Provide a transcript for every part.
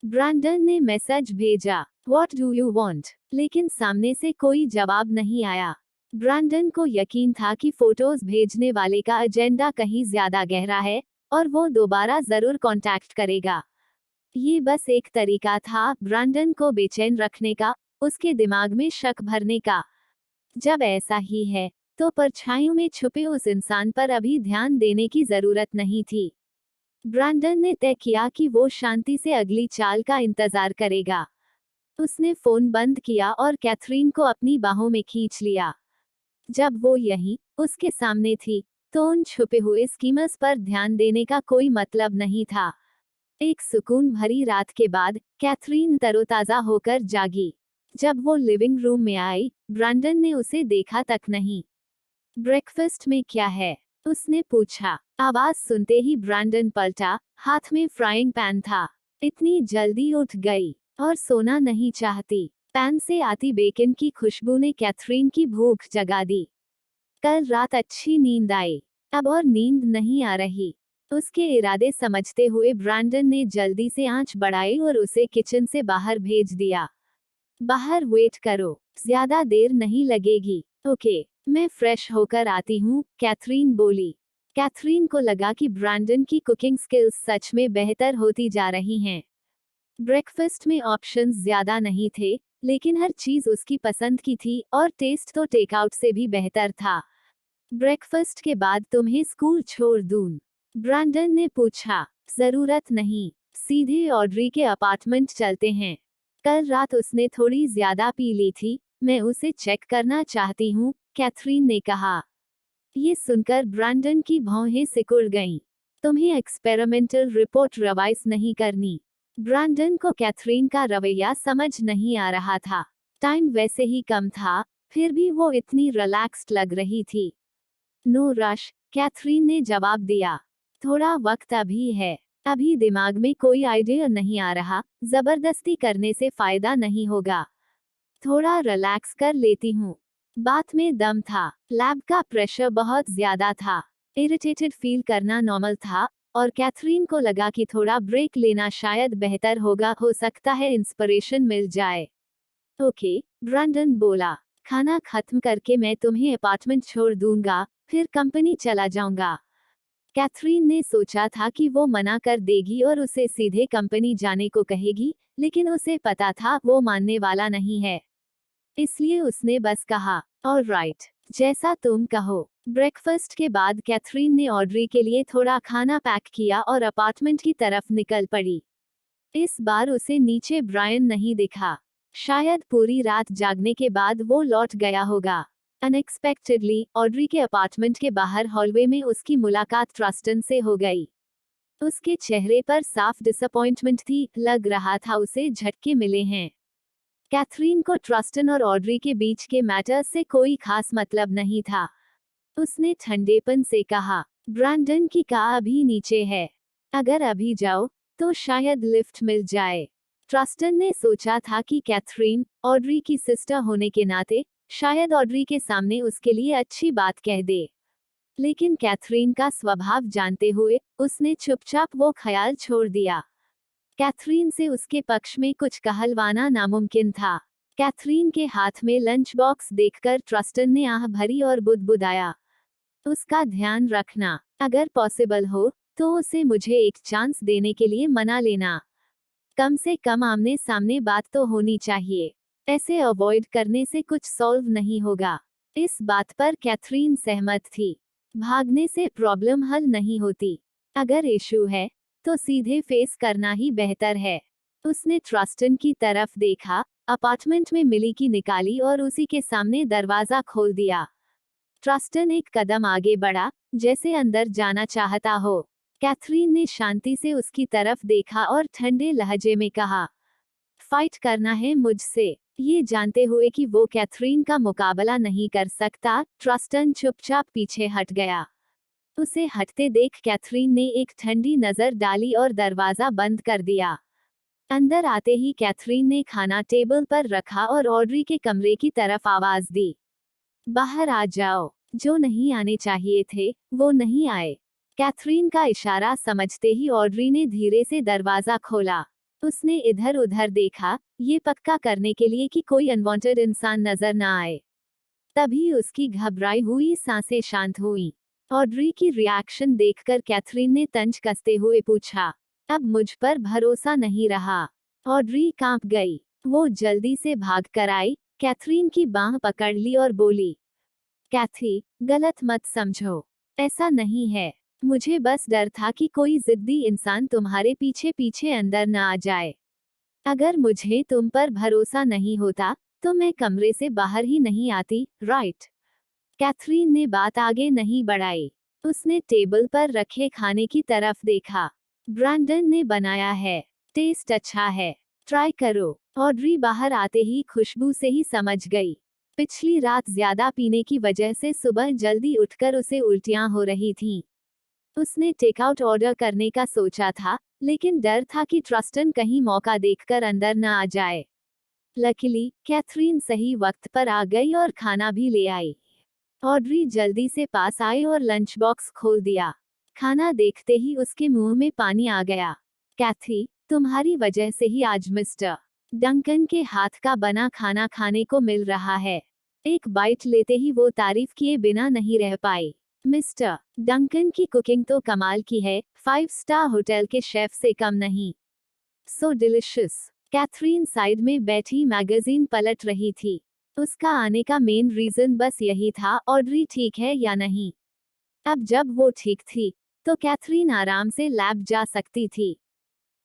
Brandon ने message भेजा, What do you want? लेकिन सामने से कोई जवाब नहीं आया। ब्रैंडन को यकीन था कि फोटोज भेजने वाले का एजेंडा कहीं ज्यादा गहरा है और वो दोबारा जरूर कांटेक्ट करेगा। ये बस एक तरीका था ब्रैंडन को बेचैन रखने का, उसके दिमाग में शक भरने का। जब ऐसा ही है, तो परछाइयों में छुपे उस इंसान पर अभी ध्यान देने की जरूरत नहीं थी। ब्रैंडन ने तय किया कि वो शांति से अगली चाल का इंतजार करेगा। उसने फोन बंद किया और कैथरीन को अपनी बाहों में खींच लिया। जब वो यहीं, उसके सामने थी, तो उन छुपे हुए स्कीमर्स पर ध्यान देने का कोई मतलब नहीं था। एक सुकून भरी रात के बाद कैथरीन तरोताजा होकर जागी। जब वो लिविंग रूम में आई, ब्रैंडन ने उसे देखा तक नहीं। ब्रेकफास्ट में क्या है? उसने पूछा। आवाज सुनते ही ब्रैंडन पलटा, हाथ में फ्राइंग पैन था। इतनी जल्दी उठ गई और सोना नहीं चाहती। पैन से आती बेकन की खुशबू ने कैथरीन की भूख जगा दी। कल रात अच्छी नींद आई, अब और नींद नहीं आ रही। उसके इरादे समझते हुए ब्रैंडन ने जल्दी से आंच बढ़ाई और उसे किचन से बाहर भेज दिया। बाहर वेट करो, ज्यादा देर नहीं लगेगी। ओके, मैं फ्रेश होकर आती हूँ, कैथरीन बोली। कैथरीन को लगा कि ब्रैंडन की कुकिंग स्किल्स सच में बेहतर होती जा रही हैं। ब्रेकफास्ट में ऑप्शंस ज्यादा नहीं थे, लेकिन हर चीज उसकी पसंद की थी और टेस्ट तो टेकआउट से भी बेहतर था। ब्रेकफास्ट के बाद तुम्हें स्कूल छोड़ दूं? ब्रैंडन ने पूछा। जरूरत नहीं, सीधे ऑड्री के अपार्टमेंट चलते हैं। कल रात उसने थोड़ी ज्यादा पी ली थी, मैं उसे चेक करना चाहती हूँ, कैथरीन ने कहा। ये सुनकर ब्रैंडन की भौहें सिकुड़ गईं। तुम्हें एक्सपेरिमेंटल रिपोर्ट रिवाइज नहीं करनी। ब्रैंडन को कैथरीन का रवैया समझ नहीं आ रहा था। टाइम वैसे ही कम था, फिर भी वो इतनी रिलैक्स्ड लग रही थी। नो रश, कैथरीन ने जवाब दिया। थोड़ा वक्त अभी है, अभी दिमाग में कोई आइडिया नहीं आ रहा, जबरदस्ती करने से फायदा नहीं होगा। थोड़ा रिलैक्स कर लेती हूँ। बात में दम था, लैब का प्रेशर बहुत ज्यादा था। इरिटेटेड फील करना नॉर्मल था, और कैथरीन को लगा कि थोड़ा ब्रेक लेना शायद बेहतर होगा, हो सकता है इंस्पिरेशन मिल जाए। ओके, ब्रैंडन बोला। खाना खत्म करके मैं तुम्हें अपार्टमेंट छोड़ दूंगा, फिर कंपनी चला जाऊंगा। कैथरीन ने सोचा था कि वो मना कर देगी और उसे सीधे कंपनी जाने को कहेगी, लेकिन उसे पता था वो मानने वाला नहीं है। इसलिए उसने बस कहा, ऑलराइट, जैसा तुम कहो। ब्रेकफास्ट के बाद कैथरीन ने ऑड्री के लिए थोड़ा खाना पैक किया और अपार्टमेंट की तरफ निकल पड़ी। इस बार उसे नीचे ब्रायन नहीं दिखा। शायद पूरी रात जागने के बाद वो लौट गया होगा। अनएक्सपेक्टेडली ऑड्री के अपार्टमेंट के बाहर हॉलवे में उसकी मुलाकात ट्रस्टन से हो गई। उसके चेहरे पर साफ डिसअपॉइंटमेंट थी, लग रहा था उसे झटके मिले हैं। कैथरीन को ट्रस्टन और ऑड्री के बीच के मैटर्स से कोई खास मतलब नहीं था। उसने ठंडेपन से कहा, ब्रैंडन की कार अभी नीचे है, अगर अभी जाओ तो शायद लिफ्ट मिल जाए। ट्रस्टन ने सोचा था कि कैथरीन, ऑड्री की सिस्टर होने के नाते, शायद ऑड्री के सामने उसके लिए अच्छी बात कह दे। लेकिन कैथरीन का स्वभाव जानते हुए, उसने चुपचाप वो ख्याल छोड़ दिया। कैथरीन से उसके पक्ष में कुछ कहलवाना नामुमकिन था। कैथरीन के हाथ में लंच बॉक्स देखकर ट्रस्टन ने आह भरी और बुदबुदाया, उसका ध्यान रखना, अगर पॉसिबल हो तो उसे मुझे एक चांस देने के लिए मना लेना। कम से कम आमने सामने बात तो होनी चाहिए, ऐसे अवॉइड करने से कुछ सॉल्व नहीं होगा। इस बात पर कैथरीन सहमत थी। भागने से प्रॉब्लम हल नहीं होती, अगर इशू है तो सीधे फेस करना ही बेहतर है। उसने ट्रस्टन की तरफ देखा, अपार्टमेंट में मिली की निकाली और उसी के सामने दरवाजा खोल दिया। ट्रस्टन एक कदम आगे बढ़ा, जैसे अंदर जाना चाहता हो। कैथरीन ने शांति से उसकी तरफ देखा और ठंडे लहजे में कहा, फाइट करना है मुझसे। ये जानते हुए कि वो कैथरीन का मुकाबला नहीं कर सकता, ट्रस्टन चुपचाप पीछे हट गया। उसे हटते देख कैथरीन ने एक ठंडी नजर डाली और दरवाजा बंद कर दिया। अंदर आते ही कैथरीन ने खाना टेबल पर रखा और ऑड्री के कमरे की तरफ आवाज दी, बाहर आ जाओ। जो नहीं आने चाहिए थे, वो नहीं आए। कैथरीन का इशारा समझते ही ऑड्री ने धीरे से दरवाजा खोला। उसने इधर उधर देखा, ये पक्का करने के लिए कि कोई अनवांटेड इंसान नजर न आए। तभी उसकी घबराई हुई सांसें शांत हुई। ऑड्री की रिएक्शन देखकर कैथरीन ने तंज कसते हुए पूछा, अब मुझ पर भरोसा नहीं रहा। ऑड्री कांप गई। वो जल्दी से भाग कर आई, कैथरीन की बांह पकड़ ली और बोली, कैथी, गलत मत समझो। ऐसा नहीं है। मुझे बस डर था कि कोई जिद्दी इंसान तुम्हारे पीछे पीछे अंदर न आ जाए। अगर मुझे तुम पर भरोसा नहीं होता, तो मैं कमरे से बाहर ही नहीं आती, राइट? कैथरीन ने बात आगे नहीं बढ़ाई। उसने टेबल पर रखे खाने की तरफ देखा। ब्रैंडन ने बनाया है। टेस्ट अच्छा है। ट्राई करो। ऑड्री बाहर आते ही खुशबू से ही समझ गई। पिछली रात ज्यादा पीने की वजह से सुबह जल्दी उठकर उसे उल्टियां हो रही थीं। उसने टेकआउट ऑर्डर करने का सोचा था, लेकिन डर था कि ट्रस्टन कहीं मौका देखकर अंदर न आ जाए। लकीली, कैथरीन सही वक्त पर आ गई और खाना भी ले आई। ऑड्री जल्दी से पास आई और लंच बॉक्स खोल दिया। खाना देखते ही उसके मुंह में पानी आ गया। कैथी, तुम्हारी वजह से ही आज मिस्टर डंकन के हाथ का बना खाना खाने को मिल रहा है। एक बाइट लेते ही वो तारीफ किए बिना नहीं रह पाई। मिस्टर डंकन की कुकिंग तो कमाल की है, 5 स्टार होटल के शेफ से कम नहीं। So delicious. कैथरीन साइड में बैठी मैगजीन पलट रही थी। उसका आने का मेन रीजन बस यही था, ऑड्री ठीक है या नहीं। अब जब वो ठीक थी, तो कैथरीन आराम से लैब जा सकती थी।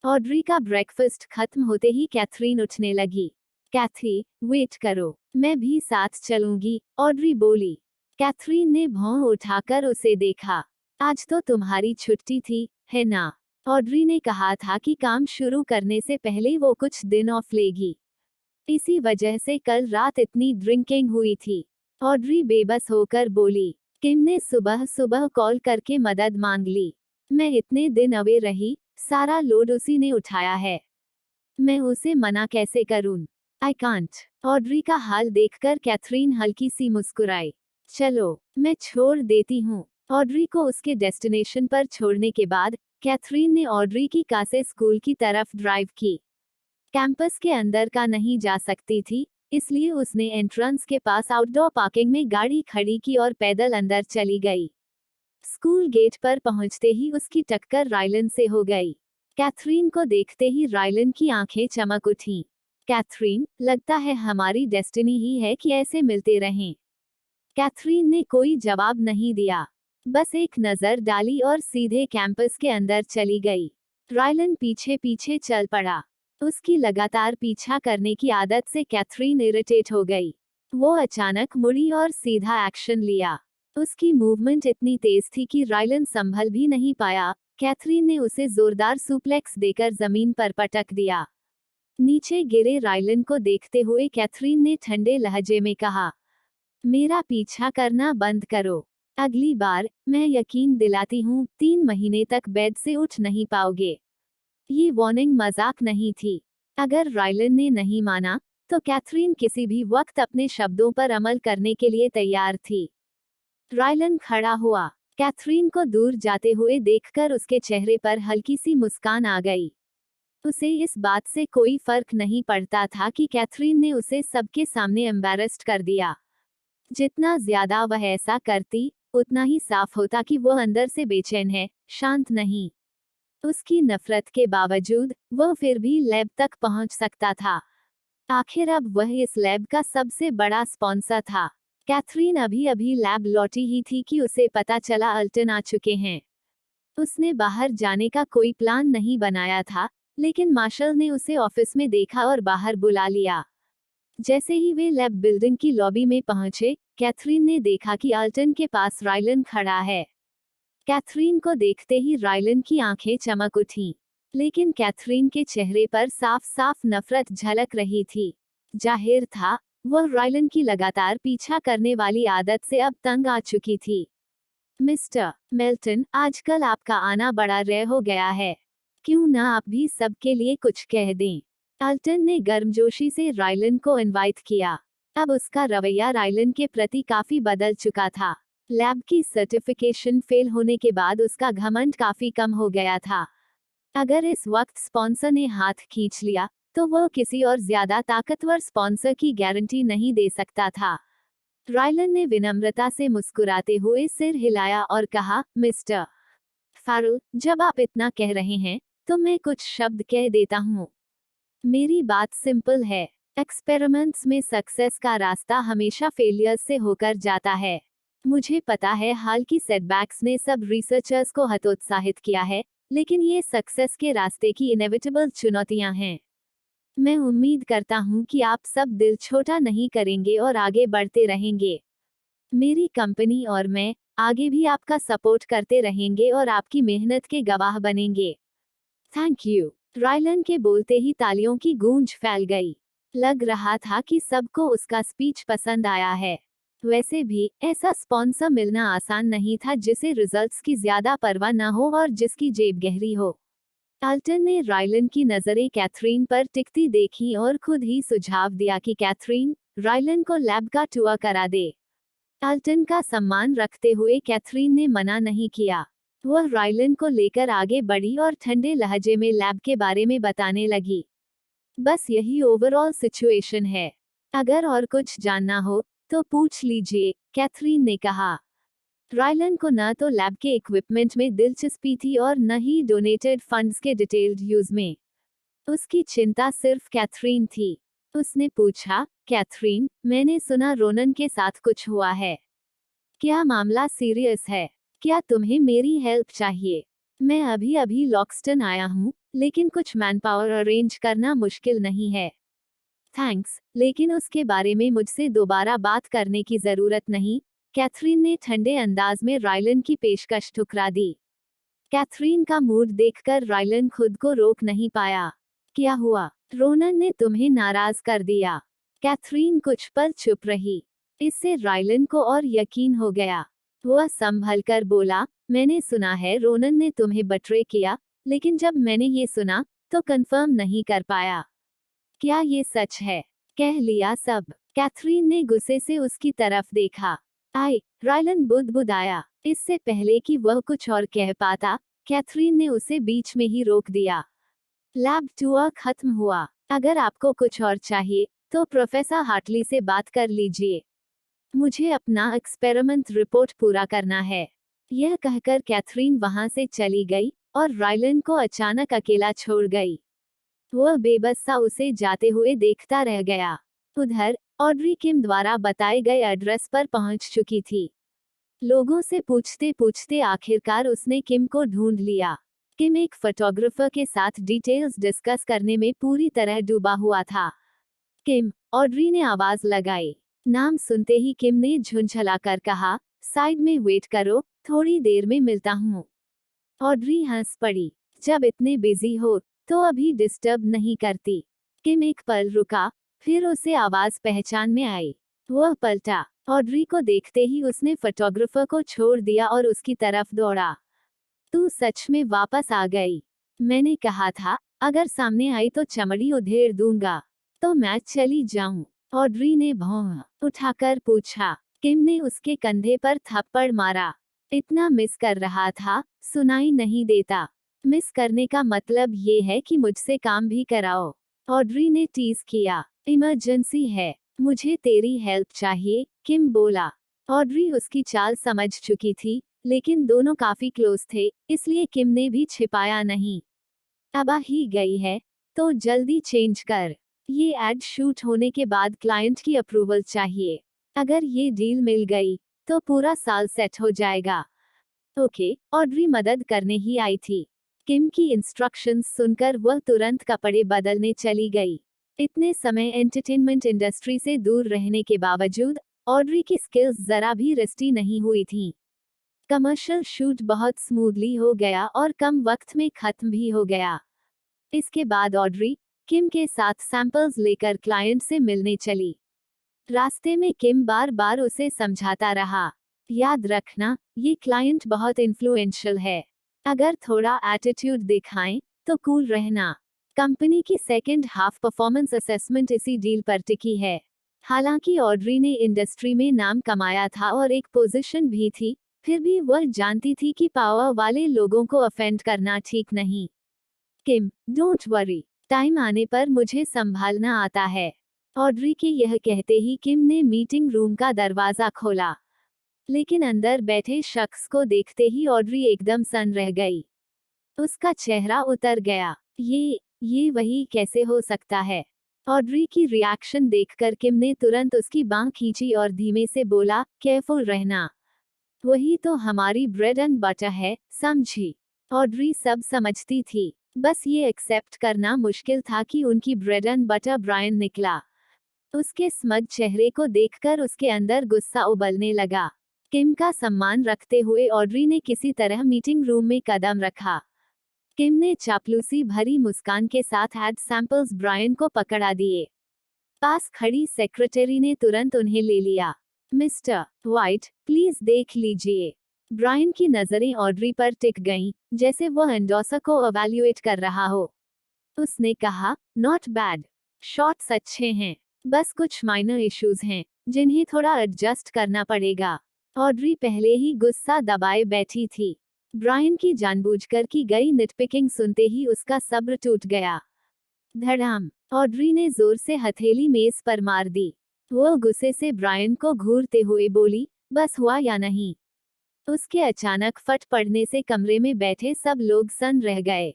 ऑड्री का ब्रेकफास्ट खत्म होते ही कैथरीन उठने लगी। कैथी, वेट करो, मैं भी साथ चलूंगी, ऑड्री बोली। कैथरीन ने भौं उठाकर उसे देखा। आज तो तुम्हारी छुट्टी थी, है ना? ऑड्री ने कहा था कि काम शुरू करने से पहले वो कुछ दिन ऑफ लेगी। इसी वजह से कल रात इतनी ड्रिंकिंग हुई थी। ऑड्री बेबस होकर बोली, किम ने सुबह सुबह कॉल करके मदद मांग ली। मैं इतने दिन अवे रही, सारा लोड उसी ने उठाया है। मैं उसे मना कैसे करूं? I can't. ऑड्री का हाल देखकर कैथरीन हल्की सी मुस्कुराई। चलो, मैं छोड़ देती हूँ। ऑड्री को उसके डेस्टिनेशन पर छोड़ने के बाद कैथरीन ने ऑड्री की कार से स्कूल की तरफ ड्राइव की। कैंपस के अंदर का नहीं जा सकती थी, इसलिए उसने एंट्रेंस के पास आउटडोर पार्किंग में गाड़ी खड़ी की और पैदल अंदर चली गई। स्कूल गेट पर पहुंचते ही उसकी टक्कर रायलन से हो गई। कैथरीन को देखते ही रायलन की आंखें चमक उठीं। कैथरीन, लगता है हमारी डेस्टिनी ही है कि ऐसे मिलते रहें। कैथरीन ने कोई जवाब नहीं दिया, बस एक नजर डाली और सीधे कैंपस के अंदर चली गई। रायलन पीछे पीछे चल पड़ा। उसकी लगातार पीछा करने की आदत से कैथरीन इरिटेट हो गई। वो अचानक मुड़ी और सीधा एक्शन लिया। उसकी मूवमेंट इतनी तेज थी कि रायलन संभल भी नहीं पाया। कैथरीन ने उसे जोरदार सुप्लेक्स देकर जमीन पर पटक दिया। नीचे गिरे रायलन को देखते हुए कैथरीन ने ठंडे लहजे में कहा, मेरा पीछा करना बंद करो। अगली बार, मैं यकीन दिलाती हूँ, 3 महीने तक बेड से उठ नहीं पाओगे। ये वार्निंग मजाक नहीं थी। अगर रायलन ने नहीं माना, तो कैथरीन किसी भी वक्त अपने शब्दों पर अमल करने के लिए तैयार थी। रायलन खड़ा हुआ। कैथरीन को दूर जाते हुए देखकर उसके चेहरे पर हल्की सी मुस्कान आ गई। उसे इस बात से कोई फर्क नहीं पड़ता था कि कैथरीन ने उसे सबके सामने एम्बैरेस्ड कर दिया। जितना ज्यादा वह ऐसा करती, उतना ही साफ होता कि वह अंदर से बेचैन है, शांत नहीं। उसकी नफरत के बावजूद वह फिर भी लैब तक पहुंच सकता था। आखिर अब वह इस लैब का सबसे बड़ा स्पॉन्सर था। कैथरीन अभी अभी लैब लौटी ही थी कि उसे पता चला अल्टन आ चुके हैं। उसने बाहर जाने का कोई प्लान नहीं बनाया था, लेकिन मार्शल ने उसे ऑफिस में देखा और बाहर बुला लिया। जैसे ही वे लैब बिल्डिंग की लॉबी में पहुंचे, कैथरीन ने देखा कि अल्टन के पास रायलन खड़ा है। कैथरीन को देखते ही रायलन की आंखें चमक उठीं, लेकिन कैथरीन के चेहरे पर साफ साफ नफरत झलक रही थी। जाहिर था, वह रायलन की लगातार पीछा करने वाली आदत से अब तंग आ चुकी थी। मिस्टर मेल्टन, आजकल आपका आना बड़ा रेयर हो गया है। क्यों ना आप भी सबके लिए कुछ कह दें? अल्टन ने गर्मजोशी से रायलन को इनवाइट किया। अब उसका रवैया रायलन के प्रति काफी बदल चुका था। लैब की सर्टिफिकेशन फेल होने के बाद उसका घमंड काफी कम हो गया था। अगर इस वक्त स्पॉन्सर ने हाथ खींच लिया तो वह किसी और ज्यादा ताकतवर स्पॉन्सर की गारंटी नहीं दे सकता था। रायलन ने विनम्रता से मुस्कुराते हुए सिर हिलाया और कहा, मिस्टर फारुल, जब आप इतना कह रहे हैं तो मैं कुछ शब्द कह देता हूँ। मेरी बात सिंपल है। एक्सपेरिमेंट्स में सक्सेस का रास्ता हमेशा फेलियर्स से होकर जाता है। मुझे पता है हाल की सेटबैक्स ने सब रिसर्चर्स को हतोत्साहित किया है, लेकिन ये सक्सेस के रास्ते की इनेविटेबल चुनौतियां हैं। मैं उम्मीद करता हूँ कि आप सब दिल छोटा नहीं करेंगे और आगे बढ़ते रहेंगे। मेरी कंपनी और मैं आगे भी आपका सपोर्ट करते रहेंगे और आपकी मेहनत के गवाह बनेंगे। Thank you. रायलन के बोलते ही तालियों की गूंज फैल गई। लग रहा था कि सबको उसका स्पीच पसंद आया है। वैसे भी ऐसा स्पॉन्सर मिलना आसान नहीं था जिसे रिजल्ट्स की ज्यादा परवाह न हो और जिसकी जेब गहरी हो। टाल्टन ने रायलन की नजरें कैथरीन पर टिकती देखी और खुद ही सुझाव दिया कि कैथरीन, रायलन को लैब का टूर करा दे। टाल्टन का सम्मान रखते हुए कैथरीन ने मना नहीं किया। वह रायलन को लेकर आगे बढ़ी और ठंडे लहजे में लैब के बारे में बताने लगी। बस यही ओवरऑल सिचुएशन है। अगर और कुछ जानना हो तो पूछ लीजिए, कैथरीन ने कहा। रायलन को न तो लैब के इक्विपमेंट में दिलचस्पी थी और न ही डोनेटेड फंड्स के डिटेल्ड यूज में। उसकी चिंता सिर्फ कैथरीन थी। उसने पूछा, कैथरीन, मैंने सुना रोनन के साथ कुछ हुआ है। क्या मामला सीरियस है? क्या तुम्हें मेरी हेल्प चाहिए? मैं अभी अभी लॉक्सटन आया हूँ, लेकिन कुछ मैनपावर अरेंज करना मुश्किल नहीं है। थैंक्स, लेकिन उसके बारे में मुझसे दोबारा बात करने की जरूरत नहीं। कैथरीन ने ठंडे अंदाज में रायलन की पेशकश ठुकरा दी। कैथरीन का मूड देखकर रायलन खुद को रोक नहीं पाया। क्या हुआ? रोनन ने तुम्हें नाराज कर दिया? कैथरीन कुछ पल चुप रही। इससे रायलन को और यकीन हो गया। वह संभल कर बोला, मैंने सुना है रोनन ने तुम्हें बट्रे किया, लेकिन जब मैंने ये सुना तो कंफर्म नहीं कर पाया। क्या ये सच है? कह लिया सब। कैथरीन ने गुस्से से उसकी तरफ देखा। रायलन बुदबुदाया। इससे पहले कि वह कुछ और कह पाता, कैथरीन ने उसे बीच में ही रोक दिया। लैब टूर खत्म हुआ। अगर आपको कुछ और चाहिए तो प्रोफेसर हार्टली से बात कर लीजिए। मुझे अपना एक्सपेरिमेंट रिपोर्ट पूरा करना है। यह कहकर कैथरीन वहां से चली गई और रायलन को अचानक अकेला छोड़ गई। वह बेबस सा उसे जाते हुए देखता रह गया। उधर ऑड्री किम द्वारा बताए गए एड्रेस पर पहुंच चुकी थी। लोगों से पूछते पूछते आखिरकार उसने किम को ढूंढ लिया। किम एक फोटोग्राफर के साथ डिटेल्स डिस्कस करने में पूरी तरह डूबा हुआ था। किम, ऑड्री ने आवाज लगाई। नाम सुनते ही किम ने झुंझलाकर कहा, साइड में वेट करो, थोड़ी देर में मिलता हूँ। ऑड्री हंस पड़ी। जब इतने बिजी हो तो अभी डिस्टर्ब नहीं करती। किम एक पल रुका, फिर उसे आवाज पहचान में आई। वह पलटा। ऑड्री को देखते ही उसने फोटोग्राफर को छोड़ दिया और उसकी तरफ दौड़ा। तू सच में वापस आ गई। मैंने कहा था, अगर सामने आई तो चमड़ी उधेड़ दूंगा। तो मैं चली जाऊं? ऑड्री ने भौं उठाकर पूछा। किम ने उसके कंधे पर थप्पड़ मारा। इतना मिस कर रहा था, सुनाई नहीं देता। मिस करने का मतलब ये है कि मुझसे काम भी कराओ। ऑड्री ने टीज किया। इमरजेंसी है, मुझे तेरी हेल्प चाहिए, किम बोला। ऑड्री उसकी चाल समझ चुकी थी, लेकिन दोनों काफी क्लोज थे, इसलिए किम ने भी छिपाया नहीं। अब आ ही गई है, तो जल्दी चेंज कर। ये एड शूट होने के बाद क्लाइंट की अप्रूवल चाहिए। अगर ये डील मिल गई तो पूरा साल सेट हो जाएगा। ओके, ऑड्री मदद करने ही आई थी। किम की इंस्ट्रक्शंस सुनकर वह तुरंत कपड़े बदलने चली गई। इतने समय एंटरटेनमेंट इंडस्ट्री से दूर रहने के बावजूद ऑड्री की स्किल्स जरा भी रस्टी नहीं हुई थीं। कमर्शियल शूट बहुत स्मूथली हो गया और कम वक्त में खत्म भी हो गया। इसके बाद ऑड्री किम के साथ सैंपल्स लेकर क्लाइंट से मिलने चली। रास्ते में किम बार बार उसे समझाता रहा, याद रखना, ये क्लाइंट बहुत इन्फ्लुएंशियल है। अगर थोड़ा एटीट्यूड दिखाएं तो कूल रहना। कंपनी की सेकंड हाफ परफॉर्मेंस असेसमेंट इसी डील पर टिकी है। हालांकि ऑड्री ने इंडस्ट्री में नाम कमाया था और एक पोजीशन भी थी, फिर भी वह जानती थी कि पावर वाले लोगों को अफेंड करना ठीक नहीं। किम, डोंट वरी, टाइम आने पर मुझे संभालना आता है। ऑड्री के यह कहते ही किम ने मीटिंग रूम का दरवाजा खोला, लेकिन अंदर बैठे शख्स को देखते ही ऑड्री एकदम सन रह गई। उसका चेहरा उतर गया। ये वही कैसे हो सकता है? ऑड्री की रिएक्शन देखकर किम ने तुरंत उसकी बांह खींची और धीमे से बोला, केयरफुल रहना। वही तो हमारी ब्रेड एंड बटर है, समझी? ऑड्री सब समझती थी, बस ये एक्सेप्ट करना मुश्किल था कि उनकी ब्रेड एंड बटर ब्रायन निकला। उसके स्मग चेहरे को देखकर उसके अंदर गुस्सा उबलने लगा। किम का सम्मान रखते हुए ऑड्री ने किसी तरह मीटिंग रूम में कदम रखा। किम ने चापलूसी भरी मुस्कान के साथ एड सैंपल्स ब्रायन को पकड़ा दिए। पास खड़ी सेक्रेटरी ने तुरंत उन्हें ले लिया। मिस्टर व्हाइट, प्लीज देख लीजिए। ब्रायन की नजरें ऑड्री पर टिक गईं, जैसे वह एंडोसा को एवेल्युएट कर रहा हो। उसने कहा, नॉट बैड, शॉट्स अच्छे हैं, बस कुछ माइनर इश्यूज हैं जिन्हें थोड़ा एडजस्ट करना पड़ेगा। ऑड्री पहले ही गुस्सा दबाए बैठी थी। ब्रायन की जानबूझकर की गई निटपिकिंग सुनते ही उसका सब्र टूट गया। धड़ाम, ऑड्री ने जोर से हथेली मेज पर मार दी। वो गुस्से से ब्रायन को घूरते हुए बोली, बस हुआ या नहीं? उसके अचानक फट पड़ने से कमरे में बैठे सब लोग सन रह गए।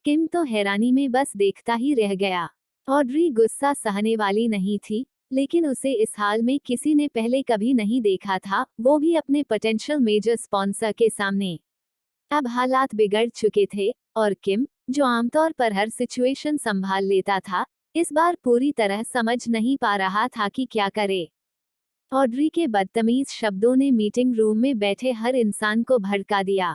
किम तो हैरानी में बस देखता ही रह गया। ऑड्री गुस्सा सहने वाली नहीं थी, लेकिन उसे इस हाल में किसी ने पहले कभी नहीं देखा था, वो भी अपने पोटेंशियल मेजर स्पॉन्सर के सामने। अब हालात बिगड़ चुके थे, और किम, जो आमतौर पर हर सिचुएशन संभाल लेता था, इस बार पूरी तरह समझ नहीं पा रहा था कि क्या करे। ऑड्री के बदतमीज शब्दों ने मीटिंग रूम में बैठे हर इंसान को भड़का दिया।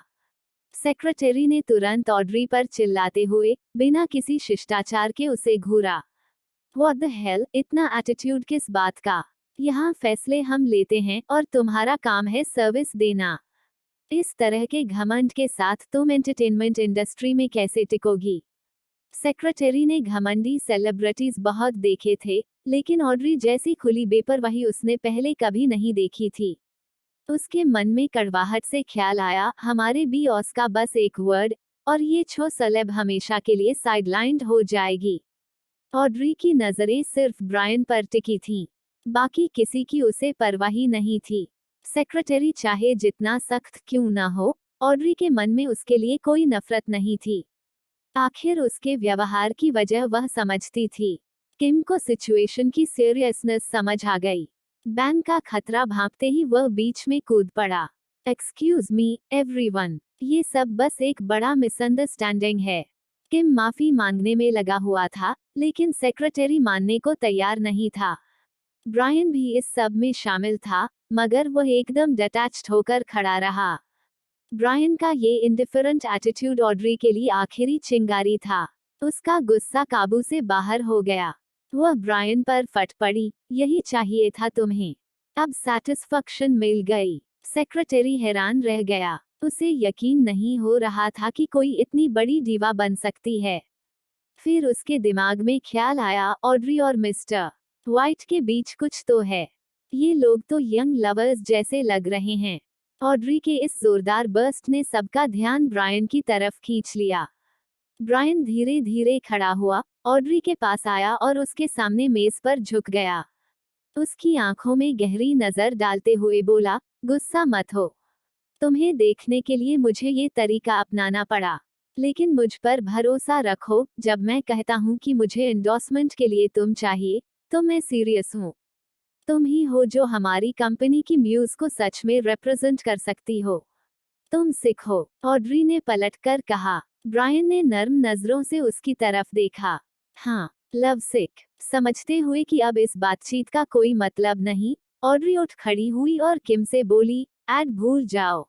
सेक्रेटरी ने तुरंत ऑड्री पर चिल्लाते हुए, बिना किसी शिष्टाचार के उसे घूरा। व्हाट द हेल, इतना एटीट्यूड किस बात का? यहाँ फैसले हम लेते हैं और तुम्हारा काम है सर्विस देना। इस तरह के घमंड के साथ तुम एंटरटेनमेंट इंडस्ट्री में कैसे टिकोगी? सेक्रेटरी ने घमंडी सेलिब्रिटीज बहुत देखे थे, लेकिन ऑड्री जैसी खुली बेपरवाही उसने पहले कभी नहीं देखी थी। उसके मन में कड़वाहट से ख्याल आया, हमारे बॉस का बस एक वर्ड, और ये छो सेलेब हमेशा के लिए साइडलाइंड हो जाएगी। ऑड्री की नजरें सिर्फ ब्रायन पर टिकी थीं। बाकी किसी की उसे परवाह ही नहीं थी। सेक्रेटरी चाहे जितना सख्त क्यों न हो, ऑड्री के मन में उसके लिए कोई नफरत नहीं थी। आखिर उसके व्यवहार की वजह वह समझती थी। किम को सिचुएशन की सीरियसनेस समझ आ गई। बैन का खतरा भांपते ही वह बीच में कूद पड़ा। एक्सक्यूज मी एवरीवन, ये सब बस एक बड़ा मिसअंडरस्टैंडिंग है। किम माफी मांगने में लगा हुआ था, लेकिन सेक्रेटरी मानने को तैयार नहीं था। ब्रायन भी इस सब में शामिल था, मगर वह एकदम डिटैच्ड होकर खड़ा रहा। ब्रायन का ये इंडिफरेंट एटीट्यूड ऑड्री के लिए आखिरी चिंगारी था। उसका गुस्सा काबू से बाहर हो गया। वह ब्रायन पर फट पड़ी, यही चाहिए था तुम्हें। अब सैटिस्फैक्शन मिल गई। सेक्रेटरी हैरान रह गया। उसे यकीन नहीं हो रहा था कि कोई इतनी बड़ी दीवा बन सकती है। फिर उसके दिमाग में ख्याल आया, ऑड्री और मिस्टर व्हाइट के बीच कुछ तो है। ये लोग तो यंग लवर्स जैसे लग रहे हैं। ऑड्री के इस जोरदार बर्स्ट ने सबका ध्यान ब्रायन की तरफ खींच लिया। ब्रायन धीरे धीरे खड़ा हुआ, ऑड्री के पास आया और उसके सामने मेज पर झुक गया। उसकी आंखों में गहरी नजर डालते हुए बोला, गुस्सा मत हो। तुम्हें देखने के लिए मुझे ये तरीका अपनाना पड़ा, लेकिन मुझ पर भरोसा रखो, जब मैं कहता हूँ कि मुझे एंडोर्समेंट के लिए तुम चाहिए, तो मैं सीरियस हूँ। तुम ही हो जो हमारी कंपनी की म्यूज को सच में रिप्रेजेंट कर सकती हो। तुम सिख हो, ऑड्री ने पलटकर कहा। ब्रायन ने नर्म नजरों से उसकी तरफ देखा। हाँ, लव सिक। समझते हुए कि अब इस बातचीत का कोई मतलब नहीं, ऑड्री उठ खड़ी हुई और किम से बोली, एड भूल जाओ,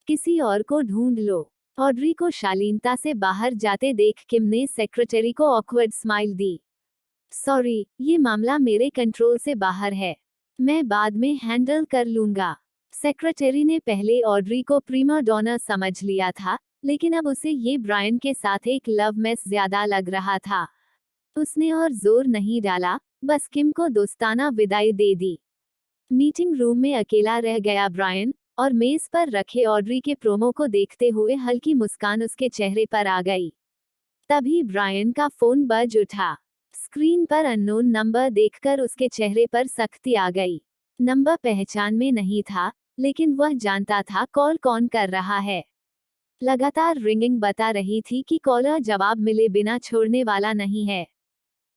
किसी और को ढूंढ लो। ऑड्री को शालीनता से बाहर जाते देख किम ने सेक्रेटरी को ऑकवर्ड स्माइल दी। सॉरी, ये मामला मेरे कंट्रोल से बाहर है, मैं बाद में हैंडल कर लूंगा। सेक्रेटरी ने पहले ऑड्री को प्रीमा डोना समझ लिया था, लेकिन अब उसे ये ब्रायन के साथ एक लव मैस ज्यादा लग रहा था। उसने और जोर नहीं डाला, बस किम को दोस्ताना विदाई दे दी। मीटिंग रूम में अकेला रह गया ब्रायन, और मेज पर रखे ऑड्री के प्रोमो को देखते हुए हल्की मुस्कान उसके चेहरे पर आ गई। तभी ब्रायन का फोन बज उठा। स्क्रीन पर अननोन नंबर देखकर उसके चेहरे पर सख्ती आ गई। नंबर पहचान में नहीं था, लेकिन वह जानता था कॉल कौन कर रहा है। लगातार रिंगिंग बता रही थी कि कॉलर जवाब मिले बिना छोड़ने वाला नहीं है।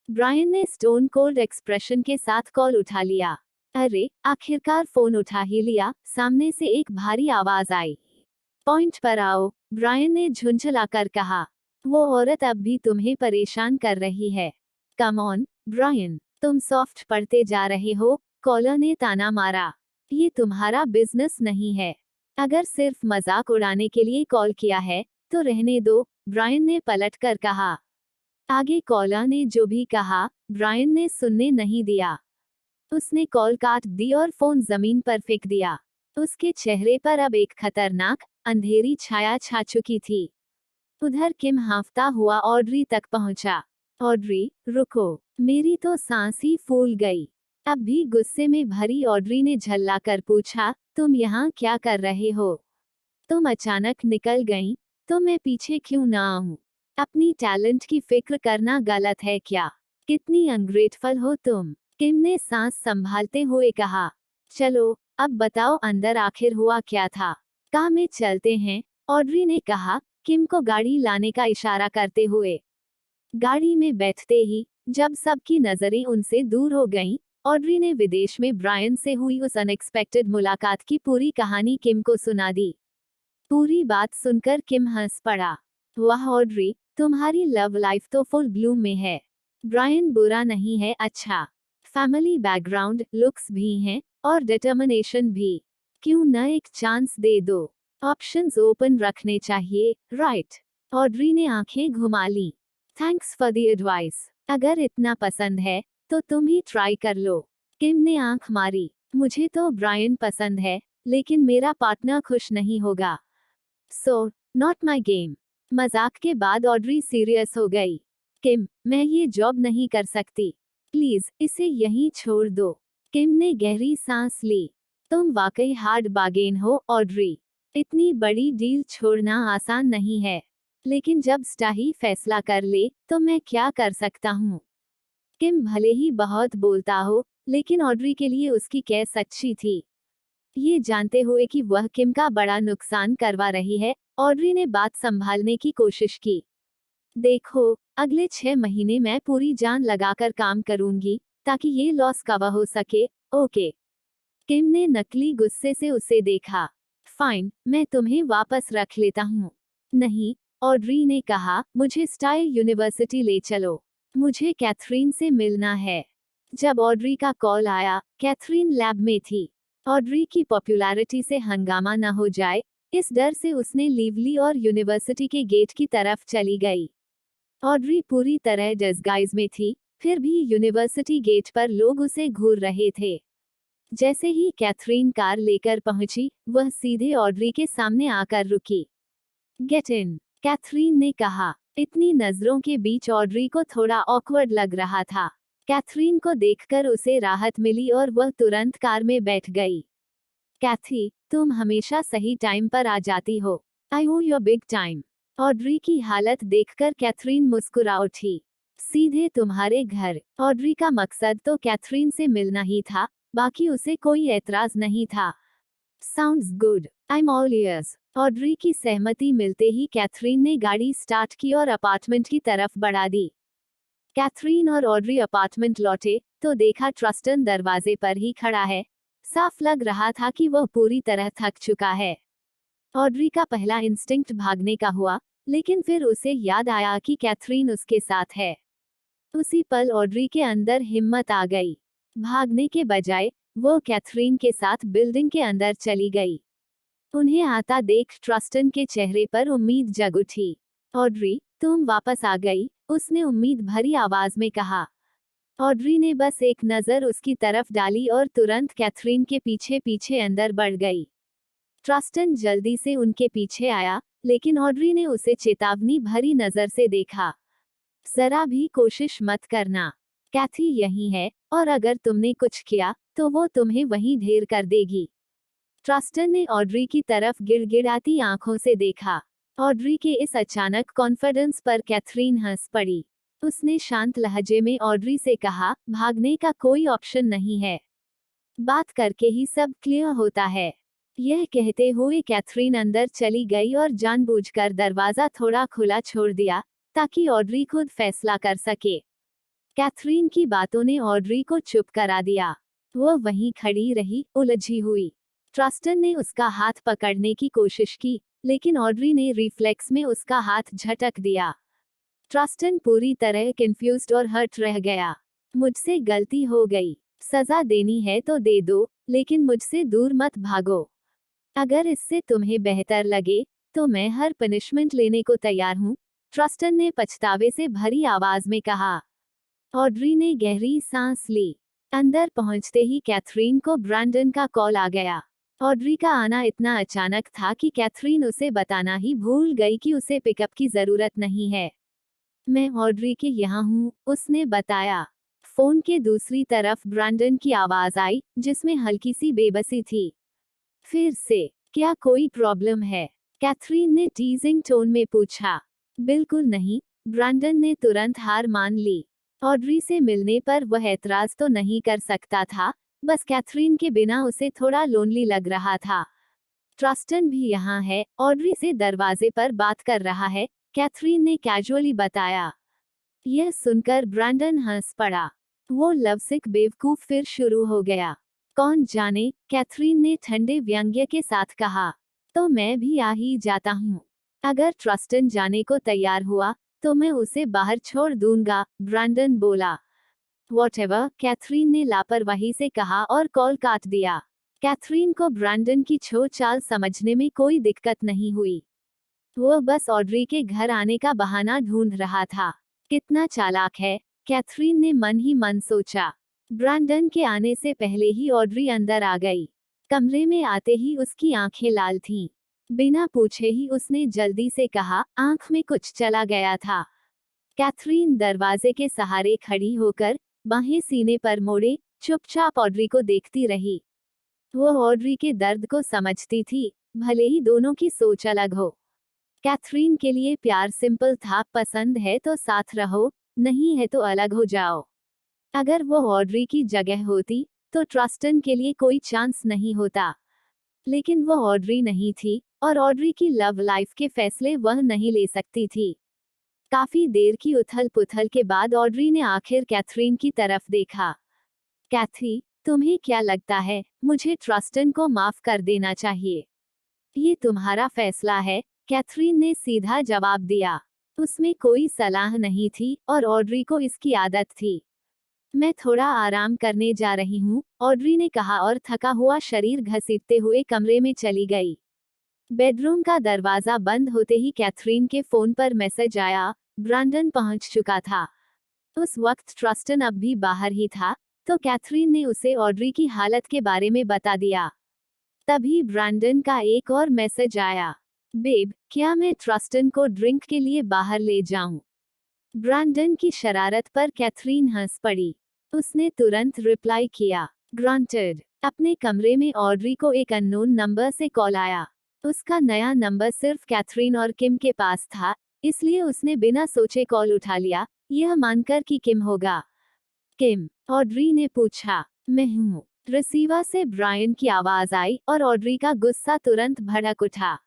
ब्रायन ने स्टोन कोल्ड एक्सप्रेशन के साथ कॉल उठा लिया। अरे, आखिरकार फोन उठा ही लिया। सामने से एक भारी आवाज आई। पॉइंट पर आओ, ब्रायन ने झुंझलाकर कहा। वो औरत अब भी तुम्हें परेशान कर रही है। कम ऑन, ब्रायन, तुम सॉफ्ट पढ़ते जा रहे हो, कॉलर ने ताना मारा। ये तुम्हारा बिजनेस नहीं है। अगर सिर्फ मजाक उड़ाने के लिए कॉल किया है, तो रहने दो, ब्रायन ने पलटकर कहा। आगे कॉलर ने जो भी कहा, ब्रायन ने सुनने नहीं दिया। उसने कॉल काट दी और फोन जमीन पर फेंक दिया। उसके चेहरे पर अब एक खतरनाक, अंधेरी छाया छा चुकी थी। उधर किम हांफता हुआ ऑड्री तक पहुंचा। ऑड्री, रुको, मेरी तो सांस ही फूल गई। अब भी गुस्से में भरी ऑड्री ने झल्लाकर पूछा, तुम यहाँ क्या कर रहे हो? तुम अचानक निकल गई, तो मैं पीछे क्यों ना आऊं? अपनी टैलेंट की फिक्र करना गलत है क्या? कितनी अनग्रेटफुल हो तुम? किम ने सांस संभालते हुए कहा। चलो, अब बताओ अंदर आखिर हुआ क्या था? कार में चलते हैं, ऑड्री ने कहा, किम को गाड़ी लाने का इशारा करते हुए। गाड़ी में बैठते ही, जब सबकी नजरें उनसे दूर हो गईं, ऑड्री ने विदेश में ब्रायन से हुई उस अनएक्सपेक्टेड मुलाकात की पूरी कहानी किम को सुना दी। पूरी बात सुनकर किम हंस पड़ा। वाह ऑड्री, तुम्हारी लव लाइफ तो फुल ब्लूम में है। ब्रायन बुरा नहीं है, अच्छा फैमिली बैकग्राउंड, लुक्स भी हैं, और डिटर्मिनेशन भी। क्यों न एक चांस दे दो? ऑप्शंस ओपन रखने चाहिए, राइट? ऑड्री ने आंखें घुमा ली। Thanks for the advice. अगर इतना पसंद है, तो तुम ही ट्राई कर लो। किम ने आंख मारी। मुझे तो ब्रायन पसंद है, लेकिन मेरा पार्टनर खुश नहीं होगा। सो, नॉट माई गेम। मजाक के बाद ऑड्री सीरियस हो गई। किम, मैं ये जॉब नहीं कर सकती। प्लीज, इसे यहीं छोड़ दो। किम ने गहरी सांस ली। तुम वाकई हार्ड बार्गेन हो, ऑड्री। इतनी बड़ी डील छोड़ना आसान नहीं है। लेकिन जब स्टाही फैसला कर ले, तो मैं क्या कर सकता हूँ? किम भले ही बहुत बोलता हो, लेकिन ऑड्री के लिए उसकी कैद सच्ची थी। ये जानते हुए कि वह किम का बड़ा नुकसान करवा रही है, ऑड्री ने बात संभालने की कोशिश की। देखो, अगले 6 महीने मैं पूरी जान लगाकर काम करूंगी, ताकि ये लॉस कवर हो सके, ओके? किम ने नकली गुस्से से उसे देखा। फाइन, मैं तुम्हें वापस रख लेता हूँ। नहीं, ऑड्री ने कहा, मुझे स्टाइल यूनिवर्सिटी ले चलो। मुझे कैथरीन से मिलना है। जब ऑड्री का कॉल आया, कैथरीन लैब में थी। ऑड्री की पॉपुलैरिटी से हंगामा न हो जाए, इस डर से उसने लीवली और यूनिवर्सिटी के गेट की तरफ चली गई। ऑड्री पूरी तरह डिस्गाइज में थी, फिर भी यूनिवर्सिटी गेट पर लोग उसे घूर रहे थे। जैसे ही कैथरीन कार लेकर पहुंची, वह सीधे ऑड्री के सामने आकर रुकी। गेट इन, कैथरीन ने कहा। इतनी नजरों के बीच ऑड्री को थोड़ा ऑकवर्ड लग रहा था। कैथरीन को देखकर उसे राहत मिली और वह तुरंत कार में बैठ गई। कैथी, तुम हमेशा सही टाइम पर आ जाती हो। आई ओ योर बिग टाइम। ऑड्री की हालत देखकर कैथरीन मुस्कुरा उठी। सीधे तुम्हारे घर। ऑड्री का मकसद तो कैथरीन से मिलना ही था, बाकी उसे कोई ऐतराज नहीं था। Sounds good, I am all ears. Audrey की सहमति मिलते ही कैथरीन ने गाड़ी स्टार्ट की और अपार्टमेंट की तरफ बढ़ा दी। कैथरीन और ऑड्री अपार्टमेंट लौटे, तो देखा ट्रस्टन दरवाजे पर ही खड़ा है। साफ लग रहा था कि वह पूरी तरह थक चुका है। ऑड्री का पहला इंस्टिंक्ट भागने का हुआ, लेकिन फिर उसे याद आया कि कैथरीन उसके साथ है। उसी पल ऑड्री के अंदर हिम्मत आ गई। भागने के बजाय, वो कैथरीन के साथ बिल्डिंग के अंदर चली गई। उन्हें आता देख ट्रस्टन के चेहरे पर उम्मीद जग उठी। ऑड्री, तुम वापस आ गई, उसने उम्मीद भरी आवाज में कहा। ऑड्री ने बस एक नजर उसकी तरफ डाली और तुरंत कैथरीन के पीछे पीछे अंदर बढ़ गई। ट्रस्टन जल्दी से उनके पीछे आया, लेकिन ऑड्री ने उसे चेतावनी भरी नजर से देखा। जरा भी कोशिश मत करना। कैथी यही है, और अगर तुमने कुछ किया, तो वो तुम्हें वहीं ढेर कर देगी। ट्रस्टन ने ऑड्री की तरफ गिड़गिड़ाती आंखों से देखा। ऑड्री के इस अचानक कॉन्फिडेंस पर कैथरीन हंस पड़ी। उसने शांत लहजे में ऑड्री से कहा, भागने का कोई ऑप्शन नहीं है, बात करके ही सब क्लियर होता है। यह कहते हुए कैथरीन अंदर चली गई और जानबूझकर दरवाजा थोड़ा खुला छोड़ दिया ताकि ऑड्री खुद फैसला कर सके। कैथरीन की बातों ने ऑड्री को चुप करा दिया। वह वहीं खड़ी रही, उलझी हुई। ट्रस्टन ने उसका हाथ पकड़ने की कोशिश की, लेकिन ऑड्री ने रिफ्लेक्स में उसका हाथ झटक दिया। ट्रस्टन पूरी तरह कंफ्यूज्ड और हर्ट रह गया। मुझसे गलती हो गई, सजा देनी है तो दे दो, लेकिन मुझसे दूर मत भागो। अगर इससे तुम्हें बेहतर लगे तो मैं हर पनिशमेंट लेने को तैयार हूँ, ट्रस्टन ने पछतावे से भरी आवाज में कहा। ऑड्री ने गहरी सांस ली। अंदर पहुंचते ही कैथरीन को ब्रैंडन का कॉल आ गया। ऑड्री का आना इतना अचानक था कि कैथरीन उसे बताना ही भूल गई कि उसे पिकअप की जरूरत नहीं है। मैं ऑड्री के यहाँ हूँ, उसने बताया। फोन के दूसरी तरफ ब्रैंडन की आवाज आई, जिसमें हल्की सी बेबसी थी। फिर से, क्या कोई प्रॉब्लम है? कैथरीन ने टीजिंग टोन में पूछा। बिल्कुल नहीं, ब्रैंडन ने तुरंत हार मान ली। ऑड्री से मिलने पर वह ऐतराज तो नहीं कर सकता था, बस कैथरीन के बिना उसे थोड़ा लोनली लग रहा था। ट्रस्टन भी यहाँ है, ऑड्री से दरवाजे पर बात कर रहा है, कैथरीन ने कैजुअली बताया। यह सुनकर ब्रैंडन हंस पड़ा। वो लवसिक बेवकूफ फिर शुरू हो गया। कौन जाने, कैथरीन ने ठंडे व्यंग्य के साथ कहा। तो मैं भी आ ही जाता हूँ। अगर ट्रस्टन जाने को तैयार हुआ तो मैं उसे बाहर छोड़ दूंगा, ब्रैंडन बोला। व्हाटएवर, कैथरीन ने लापरवाही से कहा और कॉल काट दिया। कैथरीन को ब्रैंडन की छो चाल समझने में कोई दिक्कत नहीं हुई। वो बस ऑड्री के घर आने का बहाना ढूंढ रहा था। कितना चालाक है, कैथरीन ने मन ही मन सोचा। ब्रैंडन के आने से पहले ही ऑड्री अंदर आ गई। कमरे में आते ही उसकी आंखें लाल थीं। बिना पूछे ही उसने जल्दी से कहा, आंख में कुछ चला गया था। कैथरीन दरवाजे के सहारे खड़ी होकर बाहें सीने पर मोड़े चुपचाप ऑड्री को देखती रही। वो ऑड्री के दर्द को समझती थी, भले ही दोनों की सोच अलग हो। कैथरीन के लिए प्यार सिंपल था, पसंद है तो साथ रहो, नहीं है तो अलग हो जाओ। अगर वो ऑड्री की जगह होती तो ट्रस्टन के लिए कोई चांस नहीं होता। लेकिन वो ऑड्री नहीं थी, और ऑड्री की लव लाइफ के फैसले वह नहीं ले सकती थी। काफी देर की उथल पुथल के बाद ऑड्री ने आखिर कैथरीन की तरफ देखा। कैथी, तुम्हें क्या लगता है, मुझे ट्रस्टन को माफ कर देना चाहिए? ये तुम्हारा फैसला है, कैथरीन ने सीधा जवाब दिया। उसमें कोई सलाह नहीं थी और ऑड्री को इसकी आदत थी। मैं थोड़ा आराम करने जा रही हूँ, ऑड्री ने कहा और थका हुआ शरीर घसीटते हुए कमरे में चली गई। बेडरूम का दरवाजा बंद होते ही कैथरीन के फोन पर मैसेज आया, ब्रैंडन पहुंच चुका था। उस वक्त ट्रस्टन अब भी बाहर ही था, तो कैथरीन ने उसे ऑड्री की हालत के बारे में बता दिया। तभी ब्रैंडन का एक और मैसेज आया, बेब, क्या मैं ट्रस्टन को ड्रिंक के लिए बाहर ले जाऊं? ब्रैंडन की शरारत पर कैथरीन हंस पड़ी। उसने तुरंत रिप्लाई किया, ग्रांटेड। अपने कमरे में ऑड्री को एक अननोन नंबर से कॉल आया। उसका नया नंबर सिर्फ कैथरीन और किम के पास था, इसलिए उसने बिना सोचे कॉल उठा लिया, यह मानकर कि किम होगा। किम, ऑड्री ने पूछा। मैं हूँ। रिसीवर से ब्रायन की आवाज आई और ऑड्री का गुस्सा तुरंत भड़क उठा।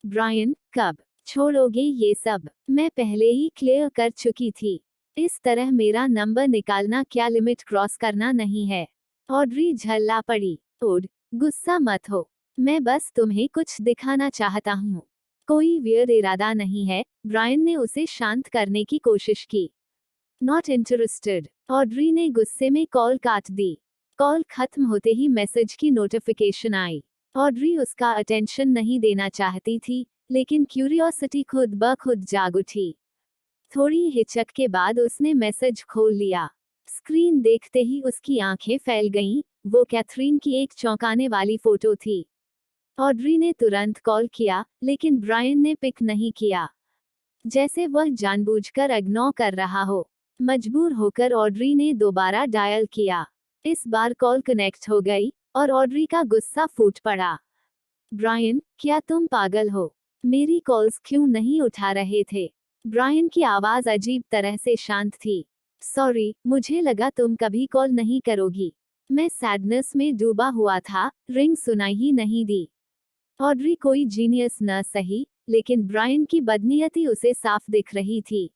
ब्रायन, कब छोड़ोगे ये सब? मैं पहले ही क्लियर कर चुकी थी। इस तरह मेरा नंबर निकालना क्या लिमिट क्रॉस करना नहीं है? ऑड्री झल्ला पड़ी। ओड, गुस्सा मत हो, मैं बस तुम्हें कुछ दिखाना चाहता हूँ। कोई वियर्ड इरादा नहीं है, ब्रायन ने उसे शांत करने की कोशिश की। नॉट इंटरेस्टेड, ऑड्री ने गुस्से में कॉल काट दी। कॉल खत्म होते ही मैसेज की नोटिफिकेशन आई। ऑड्री उसका अटेंशन नहीं देना चाहती थी, लेकिन क्यूरियोसिटी खुद ब खुद जाग उठी। थोड़ी हिचक के बाद उसने मैसेज खोल लिया। स्क्रीन देखते ही उसकी आंखें फैल गईं, वो कैथरीन की एक चौंकाने वाली फोटो थी। ऑड्री ने तुरंत कॉल किया, लेकिन ब्रायन ने पिक नहीं किया, जैसे वह जानबूझकर इग्नोर कर रहा हो। मजबूर होकर ऑड्री ने दोबारा डायल किया। इस बार कॉल कनेक्ट हो गई और ऑड्री का गुस्सा फूट पड़ा। ब्रायन, क्या तुम पागल हो? मेरी कॉल्स क्यों नहीं उठा रहे थे? ब्रायन की आवाज अजीब तरह से शांत थी। सॉरी, मुझे लगा तुम कभी कॉल नहीं करोगी। मैं सैडनेस में डूबा हुआ था, रिंग सुनाई ही नहीं दी। ऑड्री कोई जीनियस न सही, लेकिन ब्रायन की बदनीयती उसे साफ दिख रही थी।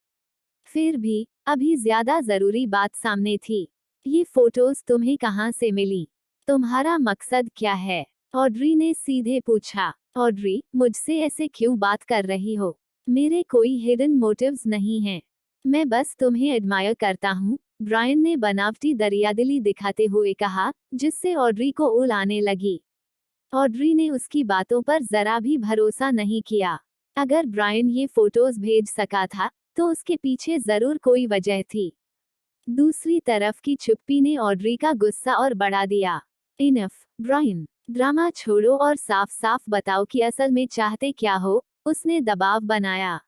फिर भी, अभी ज्यादा जरूरी बात सामने थी। ये फोटोज तुम्हें कहाँ से मिली? तुम्हारा मकसद क्या है? ऑड्री ने सीधे पूछा। ऑड्री, मुझसे ऐसे क्यों बात कर रही हो? मेरे कोई हिडन मोटिव्स नहीं हैं। मैं बस तुम्हें एडमायर करता हूँ, ब्रायन ने बनावटी दरियादिली दिखाते हुए कहा, जिससे ऑड्री को ऊल आने लगी। ऑड्री ने उसकी बातों पर जरा भी भरोसा नहीं किया। अगर ब्रायन ये फोटोज भेज सका था, तो उसके पीछे जरूर कोई वजह थी। दूसरी तरफ की चुप्पी ने ऑड्री का गुस्सा और बढ़ा दिया। इनफ, ब्रायन, ड्रामा छोड़ो और साफ साफ बताओ कि असल में चाहते क्या हो, उसने दबाव बनाया।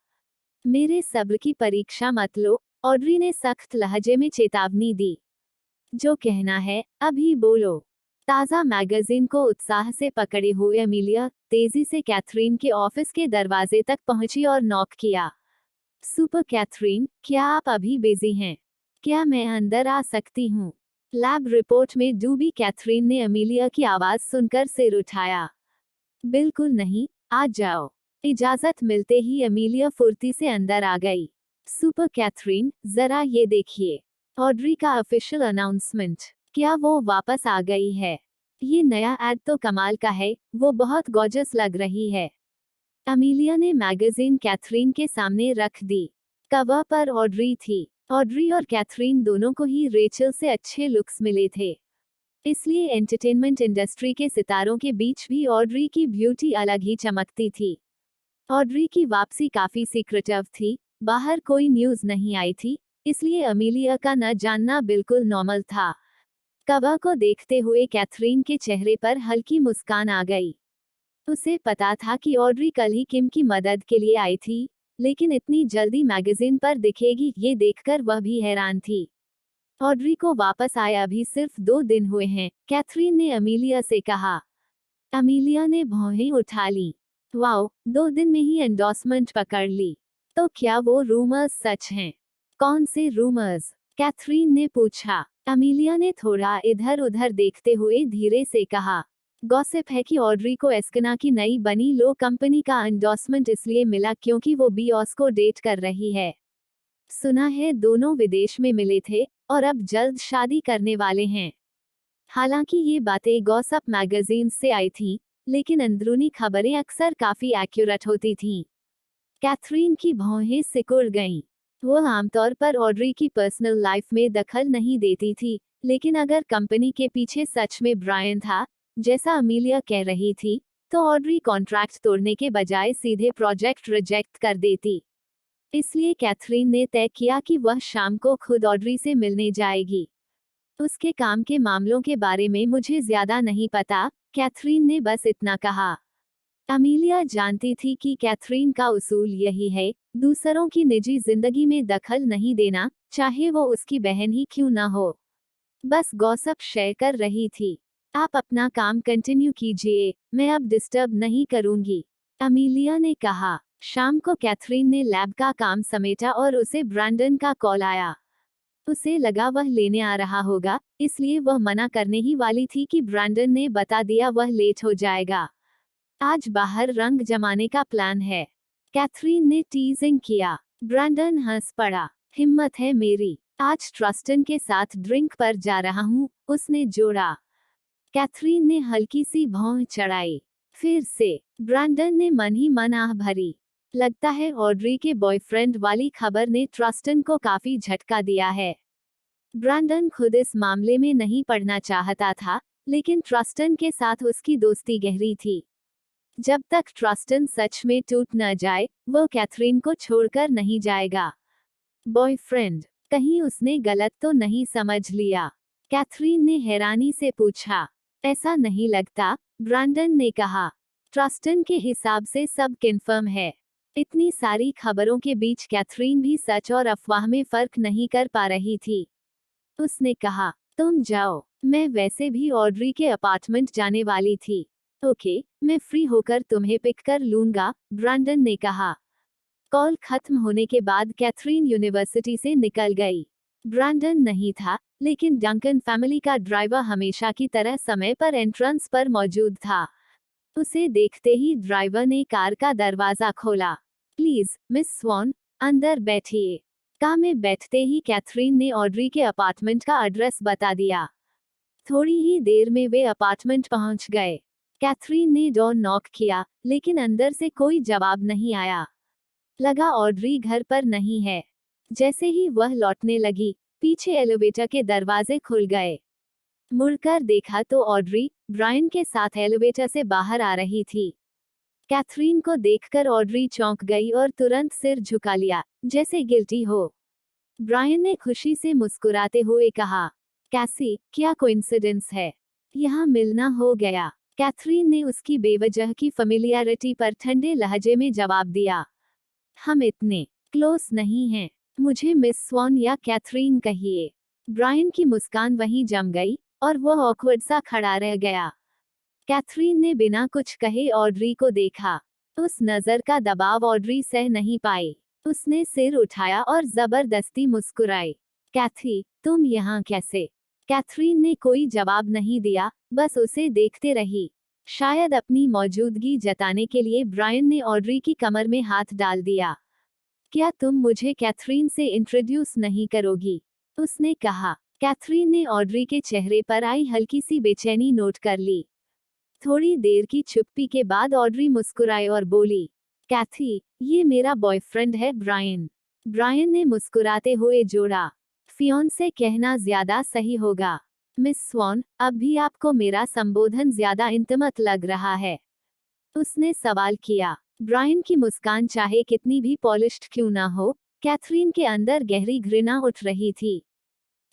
मेरे सब्र की परीक्षा मत लो, ऑड्री ने सख्त लहजे में चेतावनी दी। जो कहना है, अभी बोलो। ताज़ा मैगजीन को उत्साह से पकड़े हुए अमीलिया तेजी से कैथरीन के ऑफिस के दरवाजे तक पहुंची और नॉक किया। सुपर कैथरीन, क्या आप अभी बिजी हैं? क्या मैं अंदर आ सकती हूँ? लैब रिपोर्ट में डूबी कैथरीन ने अमीलिया की आवाज सुनकर सिर उठाया। बिल्कुल नहीं, आ जाओ। इजाजत मिलते ही अमीलिया फुर्ती से अंदर आ गई। सुपर कैथरीन, जरा ये देखिए। ऑड्री का ऑफिशियल अनाउंसमेंट। क्या वो वापस आ गई है? ये नया एड तो कमाल का है, वो बहुत गॉर्जस लग रही है। अमीलिया ने मैगजीन कैथरीन के सामने रख दी। कवर पर ऑड्री थी। ऑड्री और कैथरीन दोनों को ही रेचल से अच्छे लुक्स मिले थे। इसलिए एंटरटेनमेंट इंडस्ट्री के सितारों के बीच भी ऑड्री की ब्यूटी अलग ही चमकती थी। ऑड्री की वापसी काफी सीक्रेटिव थी, बाहर कोई न्यूज नहीं आई थी, इसलिए अमीलिया का न जानना बिल्कुल नॉर्मल था। कवर को देखते हुए कैथरीन के चेहरे पर हल्की मुस्कान आ गई। उसे पता था कि ऑड्री कल ही किम की मदद के लिए आई थी, लेकिन इतनी जल्दी मैगजीन पर दिखेगी ये देखकर वह भी हैरान थी। ऑड्री को वापस आए अभी सिर्फ 2 दिन हुए हैं, कैथरीन ने अमीलिया से कहा। अमीलिया ने भौहें उठा ली। वाओ, 2 दिन में ही एंडोर्समेंट पकड़ ली। तो क्या वो रूमर्स सच हैं? कौन से रूमर्स? कैथरीन ने पूछा। अमीलिया ने थोड़ा इधर उधर देखते हुए धीरे से कहा। गॉसिप है कि ऑड्री को एस्कना की नई बनी लो कंपनी का एंडोर्समेंट इसलिए मिला क्योंकि वो बीओस को डेट कर रही है। सुना है दोनों विदेश में मिले थे और अब जल्द शादी करने वाले हैं। हालांकि ये बातें गॉसिप मैगजीन से आई थीं, लेकिन अंदरूनी खबरें अक्सर काफी एक्यूरेट होती थीं। कैथरीन की भौहें सिकुड़ गईं। वो आमतौर पर ऑड्री की पर्सनल लाइफ में दखल नहीं देती थी, लेकिन अगर कंपनी के पीछे सच में ब्रायन था, जैसा अमीलिया कह रही थी, तो ऑड्री कॉन्ट्रैक्ट तोड़ने के बजाय सीधे प्रोजेक्ट रिजेक्ट कर देती। इसलिए कैथरीन ने तय किया कि वह शाम को खुद ऑड्री से मिलने जाएगी। उसके काम के मामलों के बारे में मुझे ज्यादा नहीं पता, कैथरीन ने बस इतना कहा। अमीलिया जानती थी कि कैथरीन का उसूल यही है, दूसरों की निजी जिंदगी में दखल नहीं देना, चाहे वो उसकी बहन ही क्यों ना हो। बस गॉसिप शेयर कर रही थी। आप अपना काम कंटिन्यू कीजिए, मैं अब डिस्टर्ब नहीं करूंगी, अमीलिया ने कहा। शाम को कैथरीन ने लैब का काम समेटा और उसे ब्रैंडन का कॉल आया। उसे लगा वह लेने आ रहा होगा, इसलिए वह मना करने ही वाली थी कि ब्रैंडन ने बता दिया वह लेट हो जाएगा। आज बाहर रंग जमाने का प्लान है, कैथरीन ने टीजिंग किया। ब्रैंडन हंस पड़ा। हिम्मत है मेरी, आज ट्रस्टन के साथ ड्रिंक पर जा रहा हूँ, उसने जोड़ा। कैथरीन ने हल्की सी भौं चढ़ाई। फिर से, ब्रैंडन ने मन ही मन आह भरी। लगता है ऑड्री के बॉयफ्रेंड वाली खबर ने ट्रस्टन को काफी झटका दिया है। ब्रैंडन खुद इस मामले में नहीं पड़ना चाहता था, लेकिन ट्रस्टन के साथ उसकी दोस्ती गहरी थी। जब तक ट्रस्टन सच में टूट न जाए, वो कैथरीन को छोड़कर नहीं जाएगा। बॉयफ्रेंड, कहीं उसने गलत तो नहीं समझ लिया? कैथरीन ने हैरानी से पूछा। ऐसा नहीं लगता, ब्रैंडन ने कहा। ट्रस्टन के हिसाब से सब कन्फर्म है। इतनी सारी खबरों के बीच कैथरीन भी सच और अफवाह में फर्क नहीं कर पा रही थी। उसने कहा, तुम जाओ, मैं वैसे भी ऑड्री के अपार्टमेंट जाने वाली थी। ओके, मैं फ्री होकर तुम्हें पिक कर लूंगा, ब्रैंडन ने कहा। कॉल खत्म होने के बाद कैथरीन यूनिवर्सिटी से निकल गई। ब्रैंडन नहीं था, लेकिन डंकन फैमिली का ड्राइवर हमेशा की तरह समय पर एंट्रेंस पर मौजूद था। उसे देखते ही ड्राइवर ने कार का दरवाजा खोला। प्लीज मिस स्वॉन, अंदर बैठिए। कार में बैठते ही कैथरीन ने ऑड्री के अपार्टमेंट का एड्रेस बता दिया। थोड़ी ही देर में वे अपार्टमेंट पहुंच गए। कैथरीन ने डोर नॉक किया, लेकिन अंदर से कोई जवाब नहीं आया। लगा ऑड्री घर पर नहीं है। जैसे ही वह लौटने लगी, पीछे एलिवेटर के दरवाजे खुल गए। मुड़कर देखा तो ऑड्री ब्रायन के साथ एलिवेटर से बाहर आ रही थी। कैथरीन को देखकर ऑड्री चौंक गई और तुरंत सिर झुका लिया, जैसे गिल्टी हो। ब्रायन ने खुशी से मुस्कुराते हुए कहा, कैसी, क्या कोइंसिडेंस है, यहाँ मिलना हो गया। कैथरीन ने उसकी बेवजह की फेमिलियरिटी पर ठंडे लहजे में जवाब दिया, हम इतने क्लोज नहीं हैं, मुझे मिस स्वॉन या कैथरीन कहिए। ब्रायन की मुस्कान वहीं जम गई और वह ऑकवर्ड सा खड़ा रह गया। कैथरीन ने बिना कुछ कहे ऑड्री को देखा। उस नजर का दबाव ऑड्री सह नहीं पाई। उसने सिर उठाया और जबरदस्ती मुस्कुराई। कैथी, तुम यहाँ कैसे? कैथरीन ने कोई जवाब नहीं दिया, बस उसे देखते रही। शायद अपनी मौजूदगी जताने के लिए ब्रायन ने ऑड्री की कमर में हाथ डाल दिया। क्या तुम मुझे कैथरीन से इंट्रोड्यूस नहीं करोगी? उसने कहा। कैथरीन ने ऑड्री के चेहरे पर आई हल्की सी बेचैनी नोट कर ली। थोड़ी देर की चुप्पी के बाद ऑड्री मुस्कुराई और बोली, कैथी, ये मेरा बॉयफ्रेंड है ब्रायन। ब्रायन ने मुस्कुराते हुए जोड़ा, फियोंसे कहना ज्यादा सही होगा। मिस स्वॉन, अब भी आपको मेरा संबोधन ज्यादा इंटिमेट लग रहा है? उसने सवाल किया। ब्रायन की मुस्कान चाहे कितनी भी पॉलिश्ड क्यों ना हो, कैथरीन के अंदर गहरी घृणा उठ रही थी।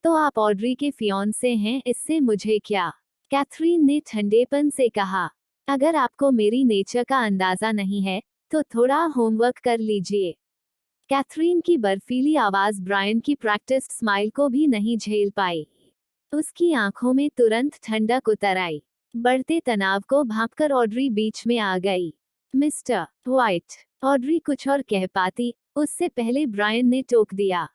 तो आप ऑड्री के फियोंसे हैं, इससे मुझे क्या? कैथरीन ने ठंडेपन से कहा, अगर आपको मेरी नेचर का अंदाजा नहीं है, तो थोड़ा होमवर्क कर लीजिए। कैथरीन की बर्फीली आवाज ब्रायन की प्रैक्टिस स्माइल को भी नहीं झेल पाई। उसकी आंखों में तुरंत ठंडक उतर आई। बढ़ते तनाव को भांपकर ऑड्री बीच में आ गई। मिस्टर व्हाइट, ऑड्री कुछ और कह पाती, उससे पहले ब्रायन ने टोक दिया।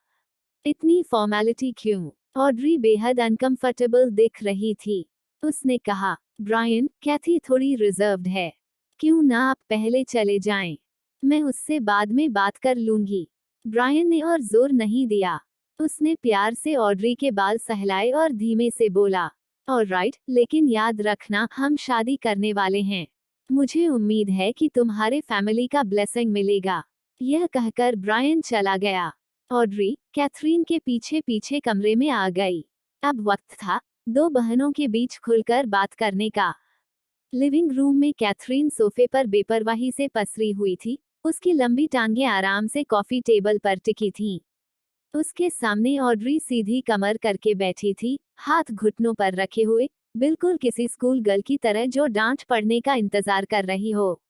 इतनी फॉर्मेलिटी क्यों? ऑड्री बेहद अनकंफर्टेबल दिख रही थी। उसने कहा, ब्रायन, कैथी थोड़ी रिजर्व्ड है। क्यों ना आप पहले चले जाएं? मैं उससे बाद में बात कर लूंगी। ब्रायन ने और जोर नहीं दिया। उसने प्यार से ऑड्री के बाल सहलाए और धीमे से बोला, ऑलराइट, लेकिन याद रखना, हम शादी करने वाले हैं। मुझे उम्मीद है कि तुम्हारे फैमिली का ब्लेसिंग मिलेगा। यह कहकर ब्रायन चला गया। ऑड्री कैथरीन के पीछे पीछे कमरे में आ गई। अब वक्त था दो बहनों के बीच खुलकर बात करने का। लिविंग रूम में कैथरीन सोफे पर बेपरवाही से पसरी हुई थी। उसकी लंबी टांगें आराम से कॉफी टेबल पर टिकी थीं। उसके सामने ऑड्री सीधी कमर करके बैठी थी, हाथ घुटनों पर रखे हुए, बिल्कुल किसी स्कूल गर्ल की तरह जो डांट पड़ने का इंतजार कर रही हो।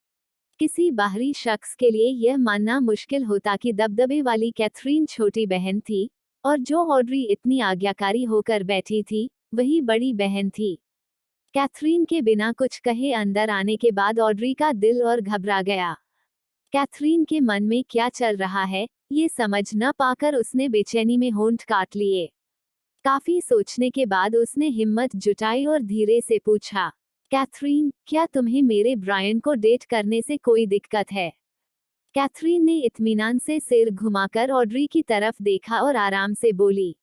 किसी बाहरी शख्स के लिए यह मानना मुश्किल होता कि दबदबे वाली कैथरीन छोटी बहन थी, और जो ऑड्री इतनी आज्ञाकारी होकर बैठी थी, वही बड़ी बहन थी। कैथरीन के बिना कुछ कहे अंदर आने के बाद ऑड्री का दिल और घबरा गया। कैथरीन के मन में क्या चल रहा है, ये समझ न पाकर उसने बेचैनी में होंठ काट लिए। काफी सोचने के बाद उसने हिम्मत जुटाई और धीरे से पूछा, कैथरीन, क्या तुम्हें मेरे ब्रायन को डेट करने से कोई दिक्कत है? कैथरीन ने इत्मीनान से सिर घुमाकर ऑड्री की तरफ देखा और आराम से बोली,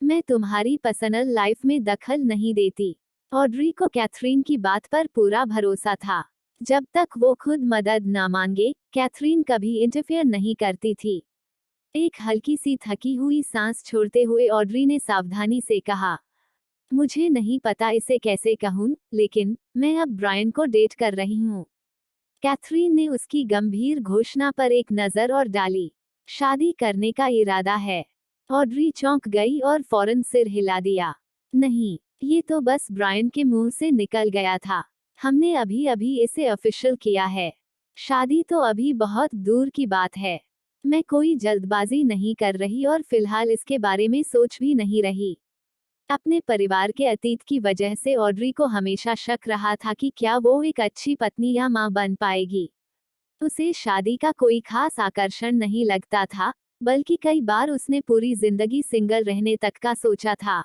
मैं तुम्हारी पर्सनल लाइफ में दखल नहीं देती। ऑड्री को कैथरीन की बात पर पूरा भरोसा था। जब तक वो खुद मदद न मांगे, कैथरीन कभी इंटरफेयर नहीं करती थी। एक हल्की सी थकी हुई सांस छोड़ते हुए ऑड्री ने सावधानी से कहा, मुझे नहीं पता इसे कैसे कहूँ, लेकिन मैं अब ब्रायन को डेट कर रही हूँ। कैथरीन ने उसकी गंभीर घोषणा पर एक नजर और डाली। शादी करने का इरादा है? ऑड्री चौंक गई और फौरन सिर हिला दिया। नहीं, ये तो बस ब्रायन के मुंह से निकल गया था। हमने अभी अभी इसे ऑफिशियल किया है। शादी तो अभी बहुत दूर की बात है। मैं कोई जल्दबाजी नहीं कर रही और फिलहाल इसके बारे में सोच भी नहीं रही। अपने परिवार के अतीत की वजह से ऑड्री को हमेशा शक रहा था कि क्या वो एक अच्छी पत्नी या मां बन पाएगी। उसे शादी का कोई खास आकर्षण नहीं लगता था, बल्कि कई बार उसने पूरी जिंदगी सिंगल रहने तक का सोचा था।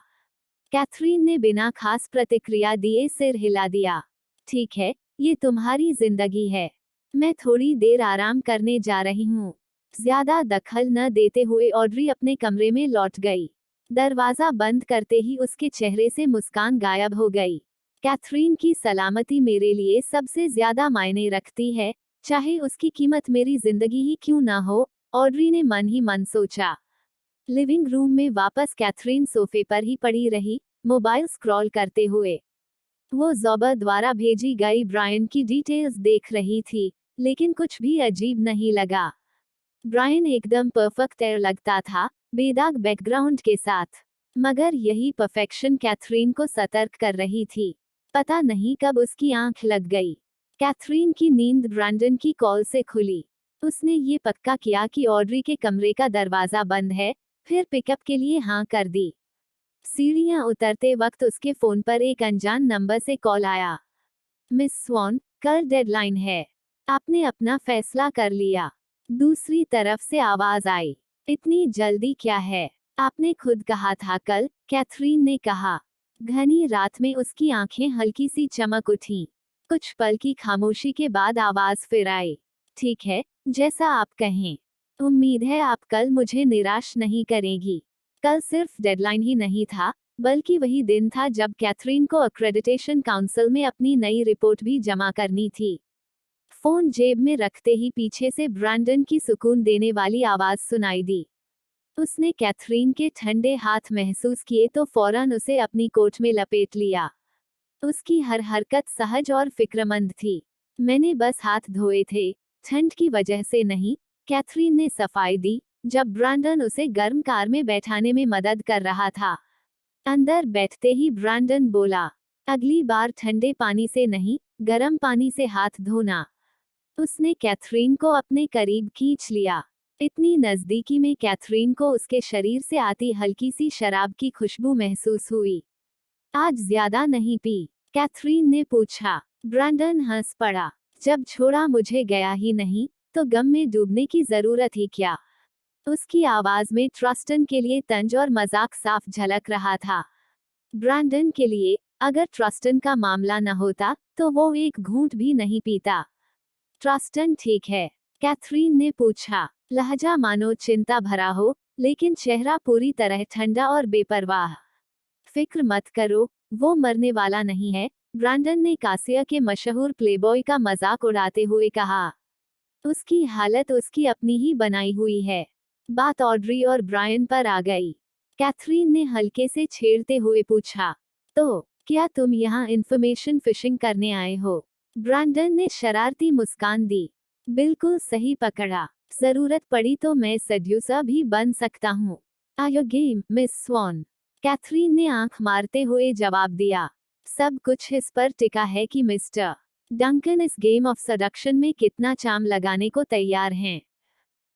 कैथरीन ने बिना खास प्रतिक्रिया दिए सिर हिला दिया। ठीक है, ये तुम्हारी जिंदगी है। मैं थोड़ी देर आराम करने जा रही हूँ। ज्यादा दखल न देते हुए ऑड्री अपने कमरे में लौट गई। दरवाजा बंद करते ही उसके चेहरे से मुस्कान गायब हो गई। कैथरीन की सलामती मेरे लिए सबसे ज्यादा मायने रखती है, चाहे उसकी कीमत मेरी जिंदगी ही क्यों ना हो, ऑड्री ने मन ही मन सोचा। लिविंग रूम में वापस कैथरीन सोफे पर ही पड़ी रही, मोबाइल स्क्रॉल करते हुए। वो ज़ोबा द्वारा भेजी गई ब्रायन की डिटेल्स देख रही थी, लेकिन कुछ भी अजीब नहीं लगा। ब्रायन एकदम परफेक्ट लगता था, बेदाग बैकग्राउंड के साथ। मगर यही परफेक्शन कैथरीन को सतर्क कर रही थी। पता नहीं कब उसकी आंख लग गई। कैथरीन की नींद ब्रैंडन की कॉल से खुली। उसने ये पक्का किया कि ऑड्री के कमरे का दरवाजा बंद है, फिर पिकअप के लिए हाँ कर दी। सीढ़ियां उतरते वक्त उसके फोन पर एक अनजान नंबर से कॉल आया। मिस स्वॉन, कल डेडलाइन है। आपने अपना फैसला कर लिया। दूसरी तरफ से आवाज आई। इतनी जल्दी क्या है? आपने खुद कहा था कल, कैथरीन ने कहा। घनी रात में उसकी आंखें हल्की सी चमक उठीं। कुछ पल की खामोशी के बाद आवाज फिर आई। ठीक है, जैसा आप कहें। उम्मीद है आप कल मुझे निराश नहीं करेगी। कल सिर्फ डेडलाइन ही नहीं था, बल्कि वही दिन था जब कैथरीन को अक्रेडिटेशन काउंसिल में अपनी नई रिपोर्ट भी जमा करनी थी। फोन जेब में रखते ही पीछे से ब्रैंडन की सुकून देने वाली आवाज सुनाई दी। उसने कैथरीन के ठंडे हाथ महसूस किए तो फौरन उसे अपनी कोट में लपेट लिया। उसकी हर हरकत सहज और फिक्रमंद थी। मैंने बस हाथ धोए थे, ठंड की वजह से नहीं, कैथरीन ने सफाई दी, जब ब्रैंडन उसे गर्म कार में बैठाने में मदद कर रहा था। अंदर बैठते ही ब्रैंडन बोला, अगली बार ठंडे पानी से नहीं, गर्म पानी से हाथ धोना। उसने कैथरीन को अपने करीब खींच लिया। इतनी नजदीकी में कैथरीन को उसके शरीर से आती हल्की सी शराब की खुशबू महसूस हुई। आज ज्यादा नहीं पी? कैथरीन ने पूछा। ब्रैंडन हंस पड़ा। जब छोड़ा मुझे गया ही नहीं, तो गम में डूबने की जरूरत ही क्या? उसकी आवाज में ट्रस्टन के लिए तंज और मजाक साफ झलक रहा था। ब्रैंडन के लिए, अगर ट्रस्टन का मामला न होता, तो वो एक घूंट भी नहीं पीता। ट्रस्टन ठीक है? कैथरीन ने पूछा, लहजा मानो चिंता भरा हो, लेकिन चेहरा पूरी तरह ठंडा और बेपरवाह। फिक्र मत करो, वो मरने वाला नहीं है, ब्रैंडन ने कासिया के मशहूर प्लेबॉय का मजाक उड़ाते हुए कहा। उसकी हालत उसकी अपनी ही बनाई हुई है। बात ऑड्री और ब्रायन पर आ गई। कैथरीन ने हल्के से छेड़ते हुए पूछा, तो क्या तुम यहाँ इंफॉर्मेशन फिशिंग करने आए हो? ब्रैंडन ने शरारती मुस्कान दी। बिल्कुल सही पकड़ा। जरूरत पड़ी तो मैं सड्यूसर भी बन सकता हूँ। Are you game, Miss Swan? Catherine ने आंख मारते हुए जवाब दिया। सब कुछ इस पर टिका है कि मिस्टर डंकन इस गेम ऑफ सडक्शन में कितना चाम लगाने को तैयार हैं।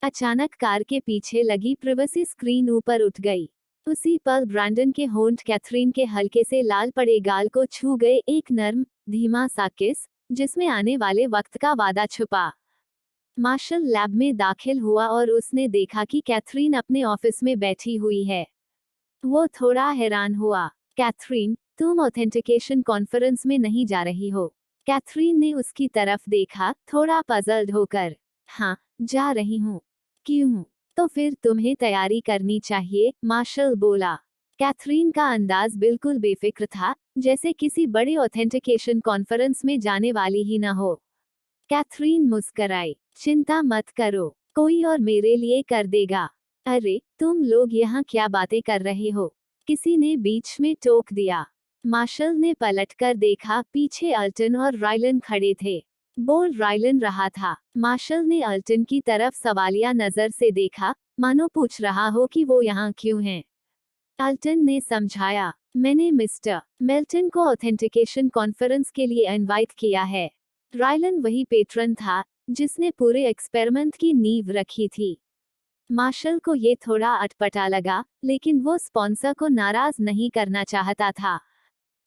अचानक कार के पीछे लगी प्रिवेसी स्क्रीन ऊपर उठ गई। उसी पल ब्रैंडन के होंठ कैथरीन के हल्के से लाल पड़े गाल को छू गए, एक नर्म, धीमा सा किस, जिसमें आने वाले वक्त का वादा छुपा। मार्शल लैब में दाखिल हुआ और उसने देखा कि कैथरीन अपने ऑफिस में बैठी हुई है। वो थोड़ा हैरान हुआ। कैथरीन, तुम ऑथेंटिकेशन कॉन्फ्रेंस में नहीं जा रही हो? कैथरीन ने उसकी तरफ देखा, थोड़ा पजल्ड होकर। हाँ, जा रही हूँ। क्यों? तो फिर तुम्हें तैयारी करनी चाहिए, मार्शल बोला। कैथरीन का अंदाज बिल्कुल बेफिक्र था, जैसे किसी बड़े ऑथेंटिकेशन कॉन्फ्रेंस में जाने वाली ही न हो। कैथरीन मुस्कराई। चिंता मत करो, कोई और मेरे लिए कर देगा। अरे, तुम लोग यहाँ क्या बातें कर रहे हो? किसी ने बीच में टोक दिया। मार्शल ने पलटकर देखा, पीछे अल्टन और रायलन खड़े थे। बोल रायलन रहा था। मार्शल ने अल्टन की तरफ सवालिया नजर से देखा, मानो पूछ रहा हो कि वो यहाँ क्यों हैं। अल्टन ने समझाया, मैंने मिस्टर मेल्टन को ऑथेंटिकेशन कॉन्फ्रेंस के लिए इनवाइट किया है। रायलन वही पेट्रन था, जिसने पूरे एक्सपेरिमेंट की नींव रखी थी। मार्शल को ये थोड़ा अटपटा लगा, लेकिन वो स्पॉन्सर को नाराज नहीं करना चाहता था।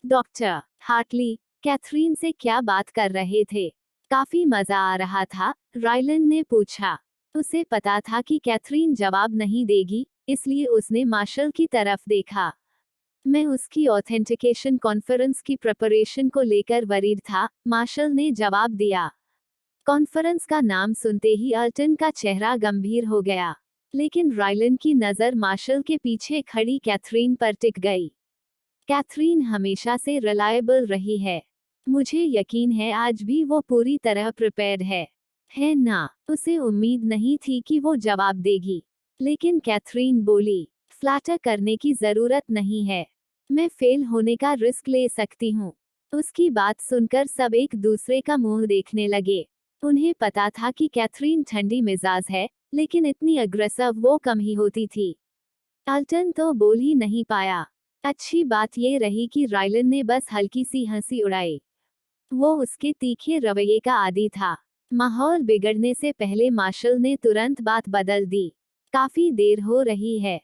डॉक्टर हार्टली कैथरीन से क्या बात कर रहे थे? काफी मजा आ रहा था, रायलन ने पूछा। उसे पता था कि कैथरीन जवाब नहीं देगी, इसलिए उसने मार्शल की तरफ देखा। मैं उसकी ऑथेंटिकेशन कॉन्फ्रेंस की प्रिपरेशन को लेकर वरीड था, मार्शल ने जवाब दिया। कॉन्फ्रेंस का नाम सुनते ही अल्टन का चेहरा गंभीर हो गया, लेकिन रायलन की नजर मार्शल के पीछे खड़ी कैथरीन पर टिक गई। कैथरीन हमेशा से रिलायबल रही है। मुझे यकीन है आज भी वो पूरी तरह प्रिपेयर्ड है ना? उसे उम्मीद नहीं थी कि वो जवाब देगी, लेकिन कैथरीन बोली, फ्लैटर करने की जरूरत नहीं है। मैं फेल होने का रिस्क ले सकती हूँ। उसकी बात सुनकर सब एक दूसरे का मुंह देखने लगे। उन्हें पता था कि कैथरीन ठंडी मिजाज है, लेकिन इतनी अग्रेसिव वो कम ही होती थी। अल्टन तो बोल ही नहीं पाया। अच्छी बात ये रही कि रायलन ने बस हल्की सी हंसी उड़ाई। वो उसके तीखे रवैये का आदी था। माहौल बिगड़ने से पहले मार्शल ने तुरंत बात बदल दी। काफी देर हो रही है,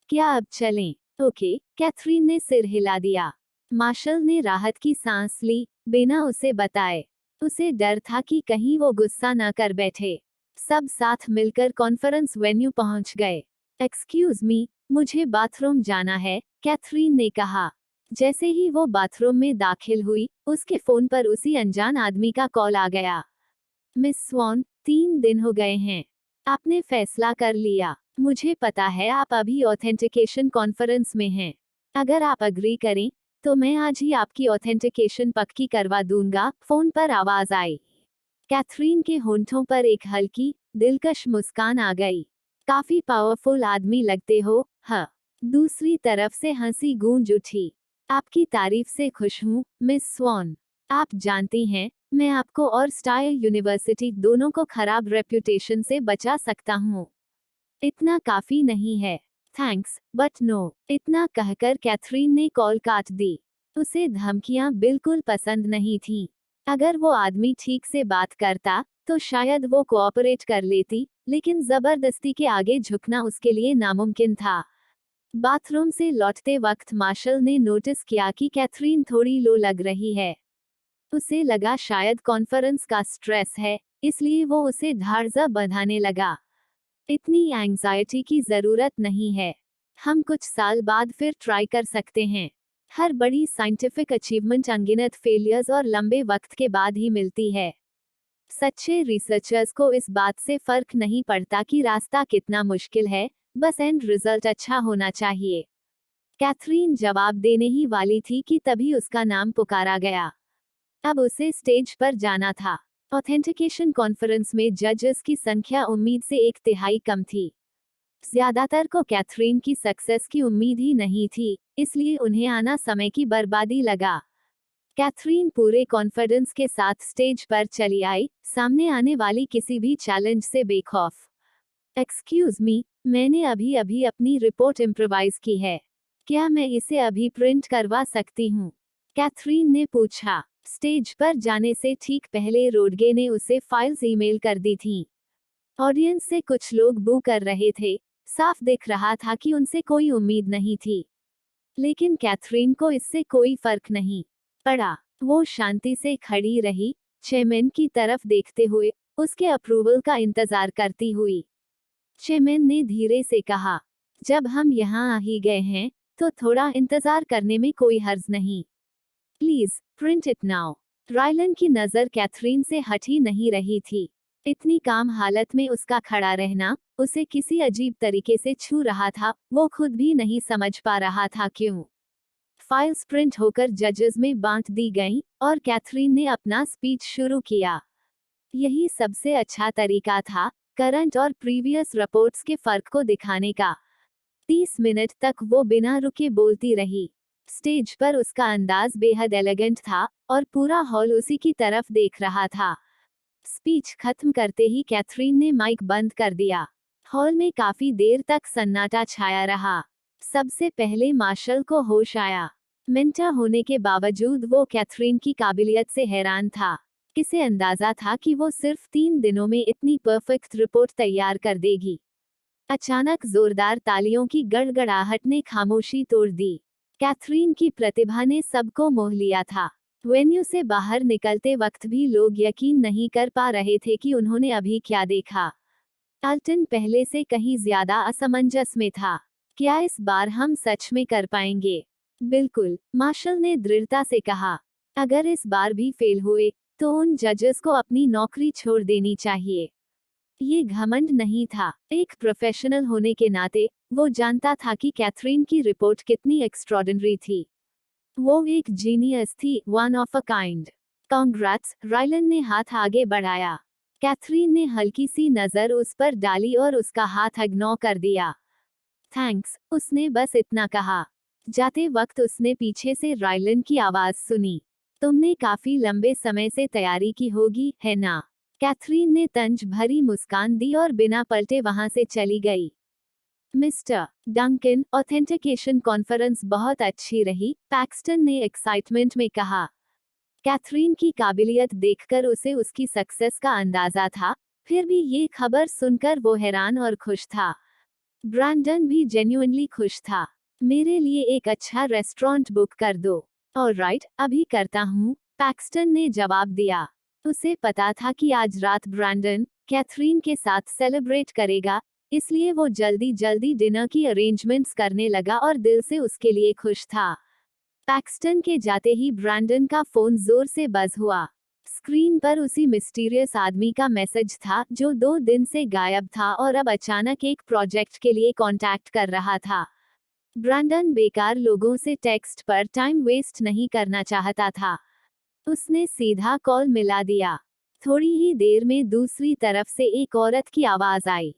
क्या अब चलें? ओके, कैथरीन ने सिर हिला दिया। मार्शल ने राहत की सांस ली, बिना उसे बताए। उसे डर था कि कहीं वो गुस्सा न कर बैठे। सब साथ मिलकर कॉन्फ्रेंस वेन्यू पहुंच गए। एक्सक्यूज मी, मुझे बाथरूम जाना है, कैथरीन ने कहा। जैसे ही वो बाथरूम में दाखिल हुई, उसके फोन पर उसी अनजान आदमी का कॉल आ गया। मिस स्वॉन, 3 दिन हो गए हैं। आपने फैसला कर लिया। मुझे पता है आप अभी ऑथेंटिकेशन कॉन्फ्रेंस में हैं। अगर आप अग्री करें, तो मैं आज ही आपकी ऑथेंटिकेशन पक्की करवा दूंगा। फोन पर आवाज आई। कैथरीन के होंठों पर एक हल्की, दिलकश मुस्कान आ गई। काफी पावरफुल आदमी लगते हो, हाँ। दूसरी तरफ से हंसी गूंज उठी। आपकी तारीफ से खुश हूँ, मिस स्वॉन। आप जानती हैं, मैं आपको और स्टाइल यूनिवर्सिटी दोनों को खराब रेप्यूटेशन से बचा सकता हूँ। इतना काफी नहीं है। Thanks, but no. इतना कहकर कैथरीन ने कॉल काट दी। उसे धमकियां बिल्कुल पसंद नहीं थीं। अगर वो आदमी ठीक से बात करता, तो शायद वो कोऑपरेट कर लेती, लेकिन जबरदस्ती के आगे झुकना उसके लिए नामुमकिन था। बाथरूम से लौटते वक्त मार्शल ने नोटिस किया कि कैथरीन थोड़ी लो लग रही है। उसे लगा शायद कॉन्फ्रेंस का स्ट्रेस है, इसलिए वो उसे धाड़सा बंधाने लगा। इतनी एंग्जाइटी की जरूरत नहीं है। हम कुछ साल बाद फिर ट्राई कर सकते हैं। हर बड़ी साइंटिफिक अचीवमेंट अनगिनत फेलियर्स और लंबे वक्त के बाद ही मिलती है। सच्चे रिसर्चर्स को इस बात से फर्क नहीं पड़ता कि रास्ता कितना मुश्किल है, बस एंड रिजल्ट अच्छा होना चाहिए। कैथरीन जवाब देने ही वाली थी कि तभी उसका नाम पुकारा गया। अब उसे स्टेज पर जाना था। ऑथेंटिकेशन कॉन्फ्रेंस में जजेस की संख्या उम्मीद से 1/3 कम थी। ज्यादातर को कैथरीन की सक्सेस की उम्मीद ही नहीं थी, इसलिए उन्हें आना समय की बर्बादी लगा। कैथरीन पूरे कॉन्फिडेंस के साथ स्टेज पर चली आई, सामने आने वाली किसी भी चैलेंज से बेखौफ। एक्सक्यूज मी, मैंने अभी अभी अपनी रिपोर्ट इम्प्रोवाइज की है। क्या मैं इसे अभी प्रिंट करवा सकती हूँ? कैथरीन ने पूछा। स्टेज पर जाने से ठीक पहले रोडगे ने उसे फाइल्स ईमेल कर दी थीं। ऑडियंस से कुछ लोग बू कर रहे थे, साफ दिख रहा था कि उनसे कोई उम्मीद नहीं थी। लेकिन कैथरीन को इससे कोई फर्क नहीं पड़ा। वो शांति से खड़ी रही, चेयरमैन की तरफ देखते हुए, उसके अप्रूवल का इंतजार करती हुई। चेयरमैन ने धीरे से कहा, जब हम यहाँ आ ही गए हैं, तो थोड़ा इंतजार करने में कोई हर्ज नहीं। Please, print it now. Rylan की नजर कैथरीन से हटी नहीं रही थी। इतनी काम हालत में उसका खड़ा रहना, उसे किसी अजीब तरीके से छू रहा था, वो खुद भी नहीं समझ पा रहा था क्यों। फाइल्स प्रिंट होकर जजेस में बांट दी गईं, और कैथरीन ने अपना स्पीच शुरू किया। यही सबसे अच्छा तरीका था, करंट और प्रीवियस रिपोर्ट्स के फर्क को दिखाने का। 30 मिनट तक वो बिना रुके बोलती रही। स्टेज पर उसका अंदाज बेहद एलिगेंट था, और पूरा हॉल उसी की तरफ देख रहा था। स्पीच खत्म करते ही कैथरीन ने माइक बंद कर दिया। हॉल में काफी देर तक सन्नाटा छाया रहा। सबसे पहले मार्शल को होश आया। मेंटर होने के बावजूद वो कैथरीन की काबिलियत से हैरान था। किसे अंदाजा था कि वो सिर्फ 3 दिनों में इतनी परफेक्ट रिपोर्ट तैयार कर देगी। अचानक जोरदार तालियों की गड़गड़ाहट ने खामोशी तोड़ दी। कैथरीन की प्रतिभा ने सबको मोह लिया था। वेन्यू से बाहर निकलते वक्त भी लोग यकीन नहीं कर पा रहे थे कि उन्होंने अभी क्या देखा। अल्टन पहले से कहीं ज्यादा असमंजस में था। क्या इस बार हम सच में कर पाएंगे? बिल्कुल, मार्शल ने दृढ़ता से कहा। अगर इस बार भी फेल हुए, तो उन जजेस को अपनी नौकरी छोड़ देनी चाहिए। ये घमंड नहीं था, एक प्रोफेशनल होने के नाते वो जानता था कि कैथरीन की रिपोर्ट कितनी एक्स्ट्रॉर्डिनरी थी। वो एक जीनियस थी, one of a kind. Congrats, Rylan ने हाथ आगे बढ़ाया। कैथरीन ने हल्की सी नजर उस पर डाली और उसका हाथ इग्नोर कर दिया। थैंक्स, उसने बस इतना कहा। जाते वक्त उसने पीछे से रायलन की आवाज सुनी। तुमने काफी लंबे समय से तैयारी की होगी, है ना? कैथरीन ने तंज भरी मुस्कान दी और बिना पलटे वहां से चली गई। मिस्टर डंकन, ऑथेंटिकेशन कॉन्फ्रेंस बहुत अच्छी रही, पैक्सटन ने एक्साइटमेंट में कहा। कैथरीन की काबिलियत देखकर उसे उसकी सक्सेस का अंदाजा था, फिर भी ये खबर सुनकर वो हैरान और खुश था। ब्रैंडन भी जेन्युइनली खुश था। मेरे लिए एक अच्छा रेस्टोरेंट बुक कर दो। ऑलराइट, अभी करता हूँ, पैक्सटन ने जवाब दिया। उसे पता था कि आज रात ब्रैंडन कैथरीन के साथ सेलिब्रेट करेगा, इसलिए वो जल्दी जल्दी डिनर की अरेंजमेंट्स करने लगा और दिल से उसके लिए खुश था। पैक्सटन के जाते ही ब्रैंडन का फोन जोर से बज हुआ। स्क्रीन पर उसी मिस्टीरियस आदमी का मैसेज था जो 2 दिन से गायब था और अब अचानक एक प्रोजेक्ट के लिए कांटेक्ट कर रहा था। ब्रैंडन बेकार लोगों से टेक्स्ट पर टाइम वेस्ट नहीं करना चाहता था। उसने सीधा कॉल मिला दिया। थोड़ी ही देर में दूसरी तरफ से एक औरत की आवाज आई।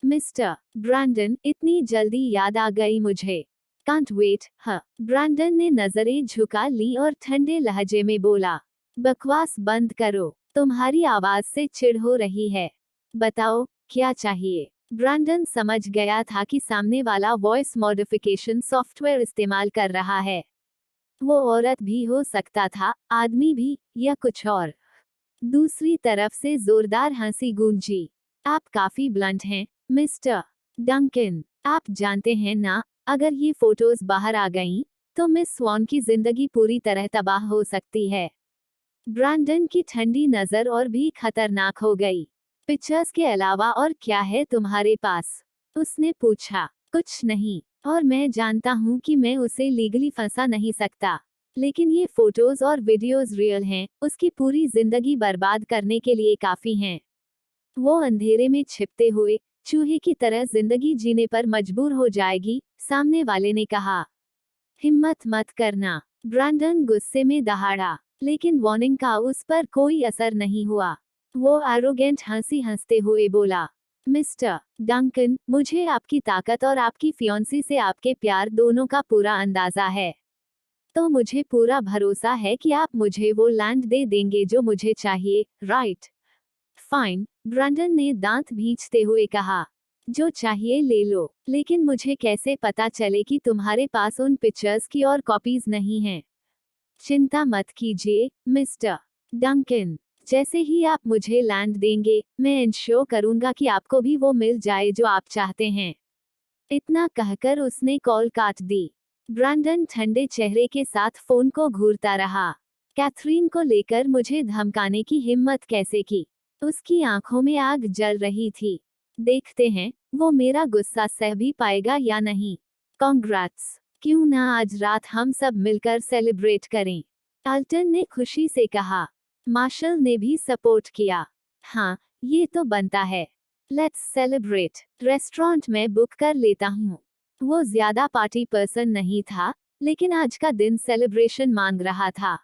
मिस्टर ब्रैंडन, इतनी जल्दी याद आ गई मुझे। कांट वेट, हाँ। ब्रैंडन ने नजरें झुका ली और ठंडे लहजे में बोला, बकवास बंद करो, तुम्हारी आवाज से चिढ़ हो रही है। बताओ, क्या चाहिए? ब्रैंडन समझ गया था कि सामने वाला वॉइस मॉडिफिकेशन सॉफ्टवेयर इस्तेमाल कर रहा है। वो औरत भी हो सकता था, आदमी भी, या कुछ और। दूसरी तरफ से जोरदार हंसी गूंजी। आप काफी ब्लंट हैं, मिस्टर डंकन। आप जानते हैं ना, अगर ये फोटोज बाहर आ गईं, तो मिस स्वॉन की जिंदगी पूरी तरह तबाह हो सकती है। ब्रैंडन की ठंडी नजर और भी खतरनाक हो गई। पिक्चर्स के अलावा और क्या है तुम्हारे पास? उसने पूछा। कुछ नहीं, और मैं जानता हूँ कि मैं उसे लीगली फंसा नहीं सकता, लेकिन ये फोटोज और वीडियोस रियल हैं, उसकी पूरी जिंदगी बर्बाद करने के लिए काफी हैं। वो अंधेरे में छिपते हुए चूहे की तरह जिंदगी जीने पर मजबूर हो जाएगी, सामने वाले ने कहा। हिम्मत मत करना, ब्रैंडन गुस्से में दहाड़ा, लेकिन वार्निंग का उस पर कोई असर नहीं हुआ। वो एरोगेंट हंसी हंसते हुए बोला, मिस्टर डंकन, मुझे आपकी ताकत और आपकी फियांसी से आपके प्यार दोनों का पूरा अंदाजा है। तो मुझे पूरा भरोसा है कि आप मुझे वो लैंड दे देंगे जो मुझे चाहिए, राइट? फाइन, ब्रैंडन ने दांत भींचते हुए कहा। जो चाहिए ले लो, लेकिन मुझे कैसे पता चले कि तुम्हारे पास उन पिक्चर्स की और कॉपीज नहीं हैं? चिंता मत कीजिए, मिस्टर डंकन। जैसे ही आप मुझे लैंड देंगे, मैं इंश्योर करूंगा कि आपको भी वो मिल जाए जो आप चाहते हैं। इतना कहकर उसने कॉल काट दी। ब्रैंडन ठंडे चेहरे के साथ फोन को घूरता रहा। कैथरीन को लेकर मुझे धमकाने की हिम्मत कैसे की? उसकी आंखों में आग जल रही थी। देखते हैं, वो मेरा गुस्सा सह भी पाएगा या नहीं। कांग्रेट्स, क्यों ना आज रात हम सब मिलकर सेलिब्रेट करें? अल्टन ने खुशी से कहा। मार्शल ने भी सपोर्ट किया। हाँ, ये तो बनता है। Let's celebrate. रेस्टोरेंट में बुक कर लेता हूँ। वो ज्यादा पार्टी पर्सन नहीं था, लेकिन आज का दिन सेलिब्रेशन मांग रहा था।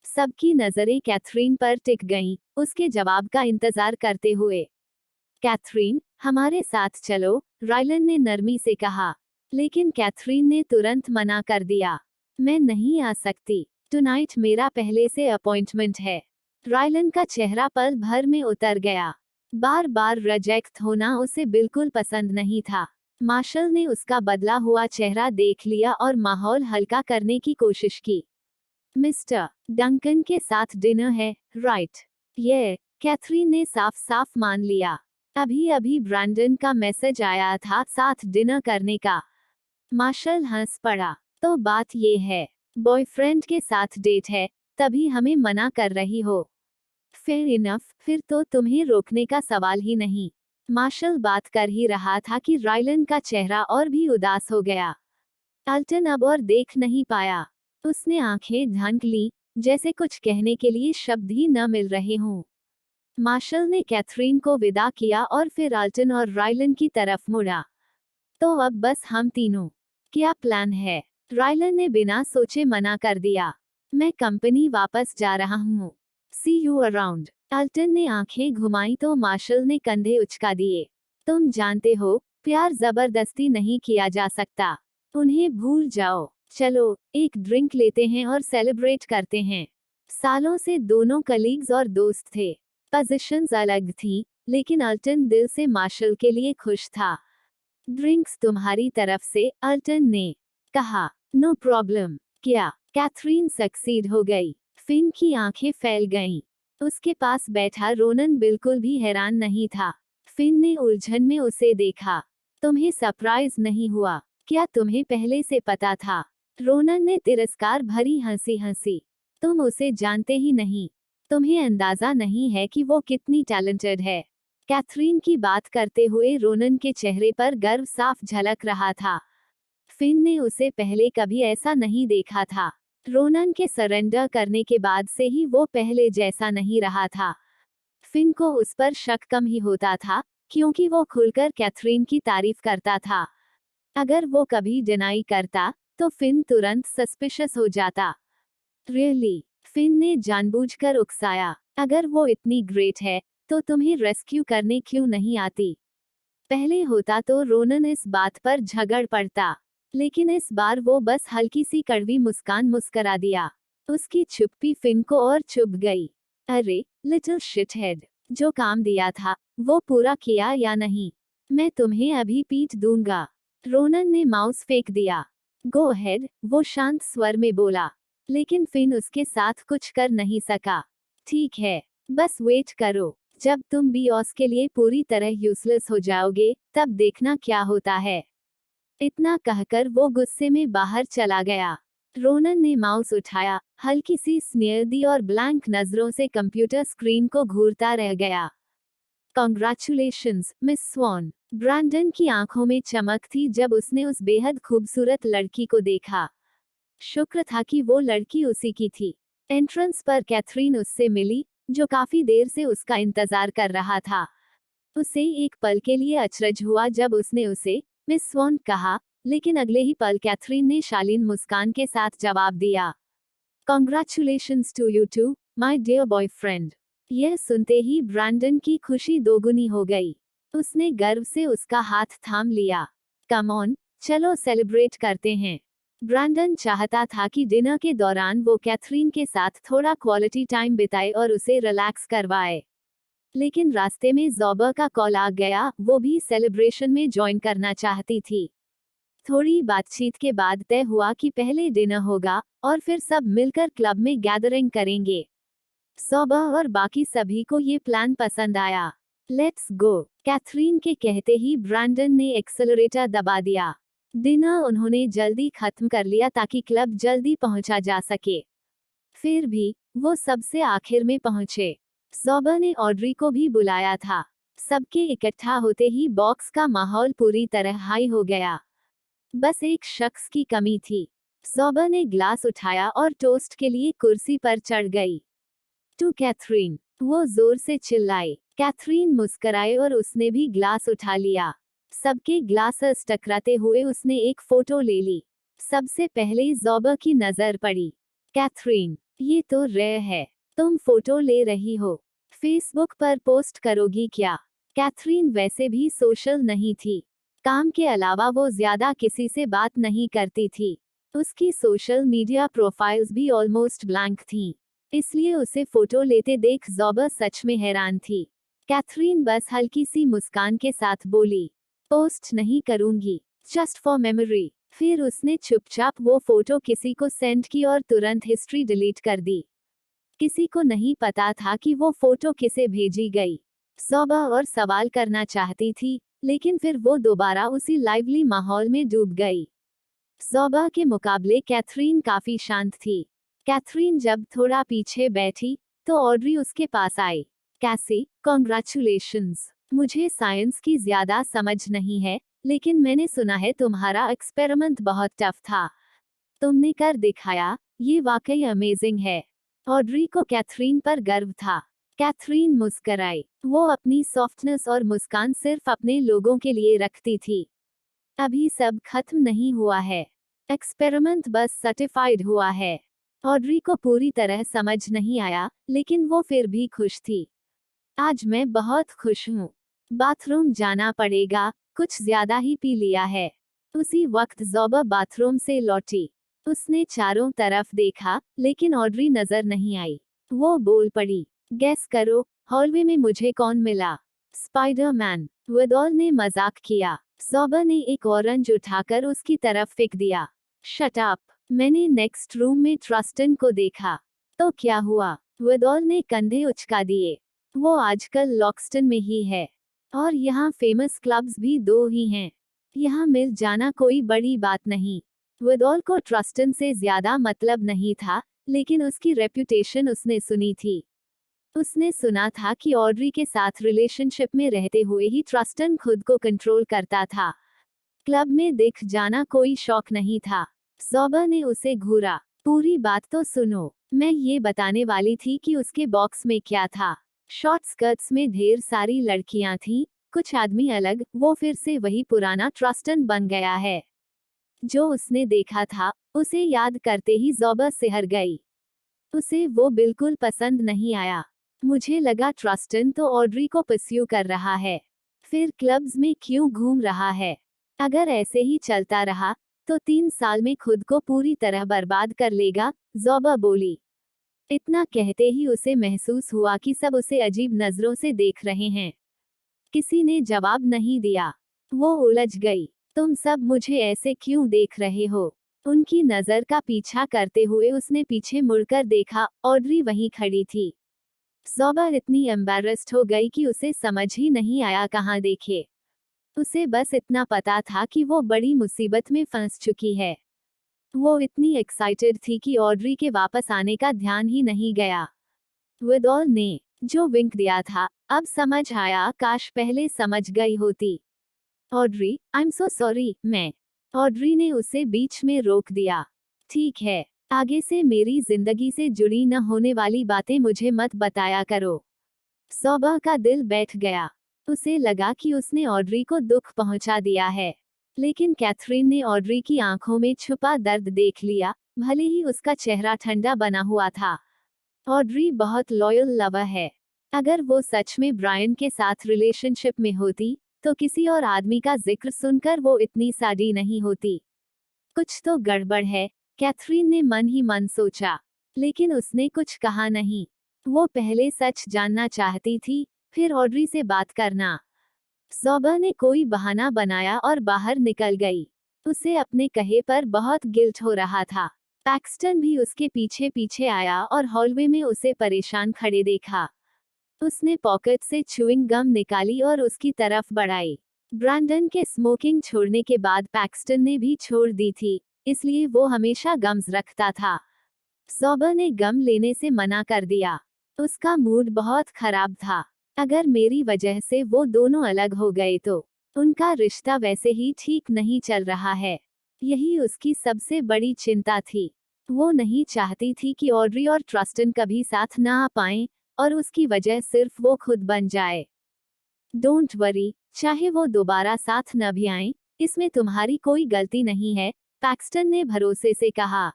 सबकी नजरें कैथरीन पर टिक गईं, उसके जवाब का इंतजार करते हुए। कैथरीन, हमारे साथ चलो, रायलन ने नरमी से कहा। लेकिन कैथरीन ने तुरंत मना कर दिया। मैं नहीं आ सकती, टुनाइट मेरा पहले से अपॉइंटमेंट है। रायलन का चेहरा पल भर में उतर गया। बार बार रिजेक्ट होना उसे बिल्कुल पसंद नहीं था। मार्शल ने उसका बदला हुआ चेहरा देख लिया और माहौल हल्का करने की कोशिश की। मिस्टर डंकन के साथ डिनर है, राइट? ये कैथरीन ने साफ साफ मान लिया। अभी अभी ब्रैंडन का मैसेज आया था साथ डिनर करने का। मार्शल हंस पड़ा। तो बात ये है, बॉयफ्रेंड के साथ डेट है, तभी हमें मना कर रही हो। फेयर इनफ, फिर तो तुम्हें रोकने का सवाल ही नहीं। मार्शल बात कर ही रहा था कि रायलन का चेहरा और भी उदास हो गया। अल्टन अब और देख नहीं पाया। उसने आंखें ढंक ली, जैसे कुछ कहने के लिए शब्द ही न मिल रहे हों। मार्शल ने कैथरीन को विदा किया और फिर अल्टन और रायलन की तरफ मुड़ा। तो अब बस हम तीनों। क्या प्लान है? रायलन ने बिना सोचे मना कर दिया। मैं कंपनी वापस जा रहा हूँ। सी यू अराउंड। अल्टन ने आंखें घुमाई तो मार्शल ने कंधे उचका दिए। तुम जानते हो, प्यार जबरदस्ती नहीं किया जा सकता। उन्हें भूल जाओ। चलो, एक ड्रिंक लेते हैं और सेलिब्रेट करते हैं। सालों से दोनों कलीग्स और दोस्त थे। पोजीशंस अलग थी, लेकिन अल्टन दिल से मार्शल के लिए खुश था। ड्रिंक्स तुम्हारी तरफ से, अल्टन ने कहा। No problem. क्या कैथरीन सक्सीड हो गई? फिन की आंखें फैल गईं। उसके पास बैठा रोनन बिल्कुल भी हैरान नहीं था। फिन ने उलझन में उसे देखा। तुम्हें सरप्राइज नहीं हुआ? क्या तुम्हें पहले से पता था? रोनन ने तिरस्कार भरी हंसी हंसी। तुम उसे जानते ही नहीं। तुम्हें अंदाजा नहीं है कि वो कितनी टैलेंटेड है। कैथरीन की बात करते हुए रोनन के चेहरे पर गर्व साफ झलक रहा था। फिन ने उसे पहले कभी ऐसा नहीं देखा था। रोनन के सरेंडर करने के बाद से ही वो पहले जैसा नहीं रहा था। फिन को उस पर शक कम ही होता था, क्योंकि वो खुलकर कैथरीन की तारीफ करता था। अगर वो कभी डिनाई करता, तो फिन तुरंत सस्पिशियस हो जाता। रियली? फिन ने जानबूझकर उकसाया। अगर वो इतनी ग्रेट है, तो तुम्हें रेस्क्यू करने क्यों नहीं आती? पहले होता तो रोनन इस बात पर झगड़ पड़ता, लेकिन इस बार वो बस हल्की सी कड़वी मुस्कान मुस्करा दिया। उसकी चुप्पी फिन को और चुभ गई। अरे, लिटिल शिटहेड, जो काम दिया था, वो पूरा किया या नहीं? मैं तुम्हें अभी पीट दूंगा। रोनन ने माउस फेंक दिया। गो हेड, वो शांत स्वर में बोला। लेकिन फिन उसके साथ कुछ कर नहीं सका। ठीक है, बस वेट करो। जब तुम बीओस के लिए पूरी तरह यूजलेस हो जाओगे, तब देखना क्या होता है। इतना कहकर वो गुस्से में बाहर चला गया। रोनन ने माउस उठाया, हल्की सी स्नेर दी और ब्लैंक नजरों से कंप्यूटर स्क्रीन को घूरता रह गया। Congratulations, miss sworn. ब्रैंडन की आंखों में चमक थी जब उसने उस बेहद खूबसूरत लड़की को देखा। शुक्र था कि वो लड़की उसी की थी। एंट्रेंस पर कैथरीन उससे मिली, जो काफी देर से उसका इंतजार कर रहा था। उसे एक पल के लिए अचरज हुआ जब उसने उसे मिस स्वॉन कहा, लेकिन अगले ही पल कैथरीन ने शालीन मुस्कान के साथ जवाब दिया। Congratulations to you too, my dear boyfriend. यह सुनते ही ब्रैंडन की खुशी दोगुनी हो गई। उसने गर्व से उसका हाथ थाम लिया। कम ऑन, चलो सेलिब्रेट करते हैं। ब्रैंडन चाहता था कि डिनर के दौरान वो कैथरीन के साथ थोड़ा क्वालिटी टाइम बिताए और उसे रिलैक्स करवाए। लेकिन रास्ते में ज़ोबा का कॉल आ गया, वो भी सेलिब्रेशन में ज्वाइन करना चाहती थी। थोड़ी बातचीत के बाद तय हुआ कि पहले डिनर होगा, और फिर सब मिलकर क्लब में गैदरिंग करेंगे। ज़ोबा और बाकी सभी को ये प्लान पसंद आया। लेट्स गो, कैथरीन के कहते ही ब्रैंडन ने एक्सेलरेटर दबा दिया। डिनर उन्होंने जल्दी खत्म कर लिया ताकि क्लब जल्दी पहुंचा जा सके। फिर भी, वो सबसे आखिर में पहुंचे। ज़ोबा ने ऑड्री को भी बुलाया था। सबके इकट्ठा होते ही बॉक्स का माहौल पूरी तरह हाई हो गया। बस एक शख्स की कमी थी। ज़ोबा ने ग्लास उठाया और टोस्ट के लिए कुर्सी पर चढ़ गई। टू कैथरीन, वो जोर से चिल्लाई। कैथरीन मुस्कराए और उसने भी ग्लास उठा लिया। सबके ग्लासेस टकराते हुए उसने एक फोटो ले ली। सबसे पहले ज़ोबा की नजर पड़ी। कैथरीन, ये तो रेयर है। तुम फोटो ले रही हो। फेसबुक पर पोस्ट करोगी क्या? कैथरीन वैसे भी सोशल नहीं थी। काम के अलावा वो ज्यादा किसी से बात नहीं करती थी। उसकी सोशल मीडिया प्रोफाइल्स भी ऑलमोस्ट ब्लैंक थीं। इसलिए उसे फोटो लेते देख ज़ोबा सच में हैरान थी। कैथरीन बस हल्की सी मुस्कान के साथ बोली, पोस्ट नहीं करूंगी, जस्ट फॉर मेमोरी। फिर उसने चुपचाप वो फोटो किसी को सेंड की और तुरंत हिस्ट्री डिलीट कर दी। किसी को नहीं पता था कि वो फोटो किसे भेजी गई। ज़ोबा और सवाल करना चाहती थी, लेकिन फिर वो दोबारा उसी लाइवली माहौल में डूब गई। ज़ोबा के मुकाबले कैथरीन काफी शांत थी। कैथरीन जब थोड़ा पीछे बैठी, तो ऑड्री उसके पास आई। कैसी, कॉन्ग्रेचुलेशंस। मुझे साइंस की ज्यादा समझ नहीं है, लेकिन मैंने सुना है तुम्हारा एक्सपेरिमेंट बहुत टफ था। तुमने कर दिखाया, ये वाकई अमेजिंग है। ऑड्री को कैथरीन पर गर्व था। कैथरीन मुस्कराई। वो अपनी सॉफ्टनेस और मुस्कान सिर्फ अपने लोगों के लिए रखती थी। अभी सब खत्म नहीं हुआ है। एक्सपेरिमेंट बस सर्टिफाइड हुआ है। ऑड्री को पूरी तरह समझ नहीं आया, लेकिन वो फिर भी खुश थी। आज मैं बहुत खुश हूँ। बाथरूम जाना पड़ेगा, कुछ ज्यादा ही पी लिया है। उसी वक्त ज़ोबा बाथरूम से लौटी। उसने चारों तरफ देखा, लेकिन ऑड्री नजर नहीं आई। वो बोल पड़ी, गेस करो, हॉलवे में मुझे कौन मिला? स्पाइडरमैन। विदॉल ने मजाक किया। ज़ोबा ने एक ऑरेंज उठाकर उसकी तरफ फेंक दिया। Shut up. मैंने नेक्स्ट रूम में ट्रस्टन को देखा। तो क्या हुआ? विदॉल ने कंधे उचका दिए। वो आजकल लॉक्सटन में ही है। और यहाँ फेमस क्लब्स भी 2 ही हैं। यहाँ मिल जाना कोई बड़ी बात नहीं। विदॉल को ट्रस्टन से ज्यादा मतलब नहीं था, लेकिन उसकी रेप्यूटेशन उसने सुनी थी। उसने सुना था कि ऑड्री के साथ रिलेशनशिप में रहते हुए ही ट्रस्टन खुद को कंट्रोल करता था। क्लब में दिख जाना कोई शौक नहीं था। ज़ोबा ने उसे घूरा। पूरी बात तो सुनो। मैं ये बताने वाली थी कि उसके बॉक्स में क्या था। शॉर्ट स्कर्ट्स में ढेर सारी लड़कियां थीं, कुछ आदमी अलग। वो फिर से वही पुराना ट्रस्टन बन गया है। जो उसने देखा था, उसे याद करते ही ज़ोबा सिहर गई। उसे वो बिल्कुल पसंद नहीं आया। मुझे लगा ट्रस्टन तो ऑड्री को परस्यू कर रहा है। फिर क्लब्स में क्यों घूम रहा है? अगर ऐसे ही चलता रहा, तो 3 साल में खुद को पूरी तरह बर्बाद कर लेगा, ज़ोबा बोली। इतना कहते ही उसे महसूस हुआ कि सब उसे अजीब नजरों से देख रहे हैं। किसी ने जवाब नहीं दिया। वो उलझ गई। तुम सब मुझे ऐसे क्यों देख रहे हो? उनकी नजर का पीछा करते हुए उसने पीछे मुड़कर देखा, ऑड्री वहीं खड़ी थी। ज़ोबा इतनी एम्बैरेस्ड हो गई कि उसे समझ ही नहीं आया कहाँ देखे। उसे बस इतना पता था कि वो बड़ी मुसीबत में फंस चुकी है। वो इतनी एक्साइटेड थी कि ऑड्री के वापस आने का ध्यान ही नहीं गया। विदॉल ने जो विंक दिया था, अब समझ आया, काश पहले समझ गई होती। Audrey, I am so sorry, मैं। ऑड्री ने उसे बीच में रोक दिया। ठीक है, आगे से मेरी जिंदगी से जुड़ी न होने वाली बातें मुझे मत बताया करो। ज़ोबा का दिल बैठ गया। उसे लगा कि उसने ऑड्री को दुख पहुंचा दिया है। लेकिन कैथरीन ने ऑड्री की आंखों में छुपा दर्द देख लिया, भले ही उसका चेहरा ठंडा बना हुआ था। ऑड्री बहुत लॉयल लवर है। अगर वो सच में ब्रायन के साथ रिलेशनशिप में होती, तो किसी और आदमी का जिक्र सुनकर वो इतनी साड़ी नहीं होती। कुछ तो गड़बड़ है, कैथरीन ने मन ही मन सोचा। लेकिन उसने कुछ कहा नहीं। वो पहले सच जानना चाहती थी, फिर ऑड्री से बात करना। ज़ोबा ने कोई बहाना बनाया और बाहर निकल गई। उसे अपने कहे पर बहुत गिल्ट हो रहा था। पैक्सटन भी उसके पीछे पीछे आया और हॉलवे में उसे परेशान खड़े देखा। उसने पॉकेट से च्युइंग गम निकाली और उसकी तरफ बढ़ाई। ब्रैंडन के स्मोकिंग छोड़ने के बाद पैक्सटन ने भी छोड़ दी थी, इसलिए वो हमेशा गम्स रखता था। ज़ोबा ने गम लेने से मना कर दिया। उसका मूड बहुत खराब था। अगर मेरी वजह से वो दोनों अलग हो गए तो उनका रिश्ता वैसे ही ठीक नहीं चल रहा है। यही उसकी सबसे बड़ी चिंता थी। वो नहीं चाहती थी कि ऑड्री और ट्रस्टन कभी साथ ना आ पाएं, और उसकी वजह सिर्फ वो खुद बन जाए। डोंट वरी, चाहे वो दोबारा साथ न भी आएं, इसमें तुम्हारी कोई गलती नहीं है, पैक्सटन ने भरोसे से कहा।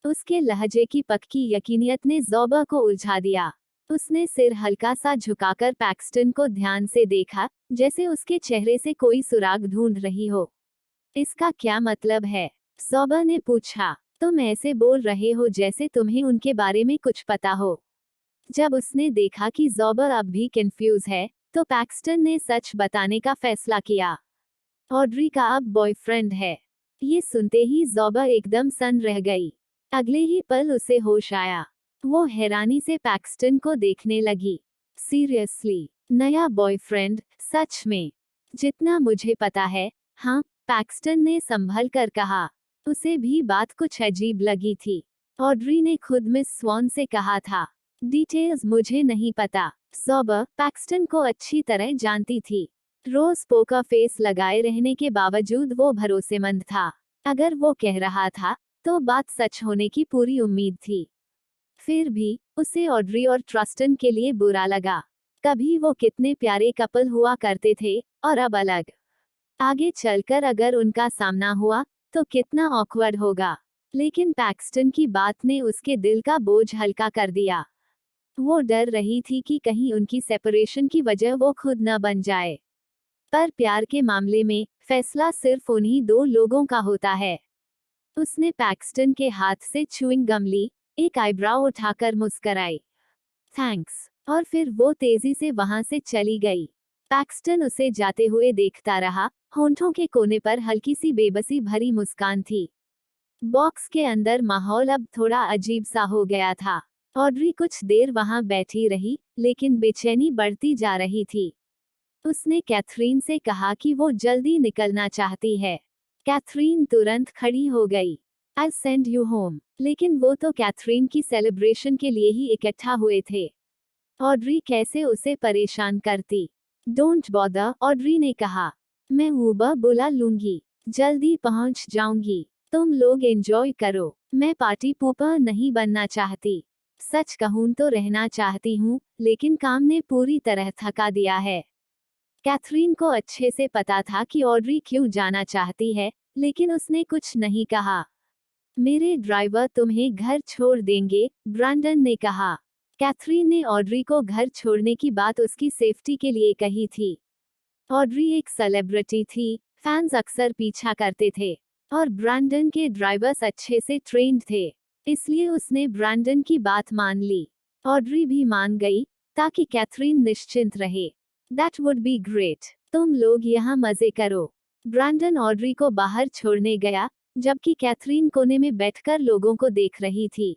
उसके लहजे की पक्की यकीनियत ने ज़ोबा को उलझा दिया। उसने सिर हल्का सा झुकाकर पैक्सटन को ध्यान से देखा, जैसे उसके चेहरे से कोई सुराग ढूंढ रही हो। इसका क्या मतलब है? ज़ोबा ने पूछा। तुम ऐसे बोल रहे हो जैसे तुम्हें उनके बारे में कुछ पता हो। जब उसने देखा कि ज़ोबा अब भी कंफ्यूज है, तो पैक्सटन ने सच बताने का फैसला किया। ऑड्री का अब बॉयफ्रेंड है। ये सुनते ही ज़ोबा एकदम सन्न रह गई। अगले ही पल उसे होश आया। वो हैरानी से पैक्सटन को देखने लगी। सीरियसली, नया बॉयफ्रेंड? सच में? जितना मुझे पता है, हाँ, पैक्सटन ने संभल कर कहा। उसे भी बात कुछ अजीब लगी थी। ऑड्री ने खुद मिस स्वॉन से कहा था। डिटेल्स मुझे नहीं पता। सॉबर पैक्सटन को अच्छी तरह जानती थी। रोज पोकर फेस लगाए रहने के बावजूद वो भरोसेमंद था। अगर वो कह रहा था, तो बात सच होने की पूरी उम्मीद थी। फिर भी, उसे ऑड्री और ट्रस्टन के लिए बुरा लगा। कभी वो कितने प्यारे कपल हुआ करते थे, और अब अलग। आगे चलकर अगर उनका सामना हुआ, तो कितना ऑकवर्ड होगा। लेकिन पैक्सटन की बात ने उसके दिल का बोझ हल्का कर दिया। वो डर रही थी कि कहीं उनकी सेपरेशन की वजह वो खुद न बन जाए। पर प्यार के मामले में, फैसला सिर्फ उन्हीं दो लोगों का होता है। उसने पैक्सटन के हाथ से च्युइंग गम ली, एक आईब्राव उठाकर मुस्कराई। थैंक्स। और फिर वो तेजी से वहां से चली गई। पैक्सटन उसे जाते हुए देखता रहा, होंठों के कोने पर हल्की सी बेबसी भरी मुस्कान थी। बॉक्स के अंदर माहौल अब थोड़ा अजीब सा हो गया था। ऑड्री कुछ देर वहां बैठी रही, लेकिन बेचैनी बढ़ती जा रही थी। उसने कैथरीन से कहा कि वो जल्दी निकलना चाहती है। कैथरीन तुरंत खड़ी हो गई। I send you home. लेकिन वो तो कैथरीन की सेलिब्रेशन के लिए ही इकट्ठा हुए थे। ऑड्री कैसे उसे परेशान करती। डोंट बॉदर, ऑड्री ने कहा। मैं ऊबर बुला लूंगी। जल्दी पहुंच जाऊंगी। तुम लोग एंजॉय करो। मैं पार्टी पूपर नहीं बनना चाहती। सच कहूं तो रहना चाहती हूँ, लेकिन काम ने पूरी तरह थका दिया है। कैथरीन को अच्छे से पता था कि ऑड्री क्यों जाना चाहती है, लेकिन उसने कुछ नहीं कहा। मेरे ड्राइवर तुम्हें घर छोड़ देंगे, ब्रैंडन ने कहा। कैथरीन ने ऑड्री को घर छोड़ने की बात उसकी सेफ्टी के लिए कही थी। ऑड्री एक सेलिब्रिटी थी, फैंस अक्सर पीछा करते थे, और ब्रैंडन के ड्राइवर्स अच्छे से ट्रेंड थे। इसलिए उसने ब्रैंडन की बात मान ली। ऑड्री भी मान गई, ताकि कैथरीन निश्चिंत रहे। That would be great. तुम लोग यहाँ मजे करो। ब्रैंडन ऑड्री को बाहर छोड़ने गया, जबकि कैथरीन कोने में बैठकर लोगों को देख रही थी।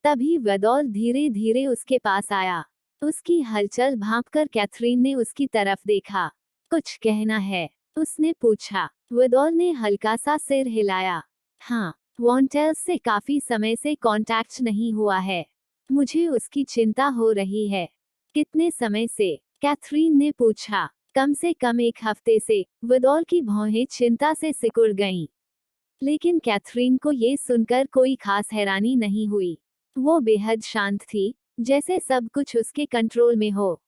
तभी वेदॉल धीरे धीरे उसके पास आया। उसकी हलचल भांपकर कैथरीन ने उसकी तरफ देखा। कुछ कहना है? उसने पूछा। वेदॉल ने हल्का सा सिर हिलाया। हाँ, वॉन्टेल्स से काफी समय से कांटेक्ट नहीं हुआ है। मुझे उसकी चिंता हो रही है। कितने समय से? कैथरीन ने पूछा। कम से कम एक हफ्ते से, वेदॉल की भौहें चिंता से सिकुड़ गईं। लेकिन कैथरीन को ये सुनकर कोई खास हैरानी नहीं हुई। वो बेहद शांत थी, जैसे सब कुछ उसके कंट्रोल में हो।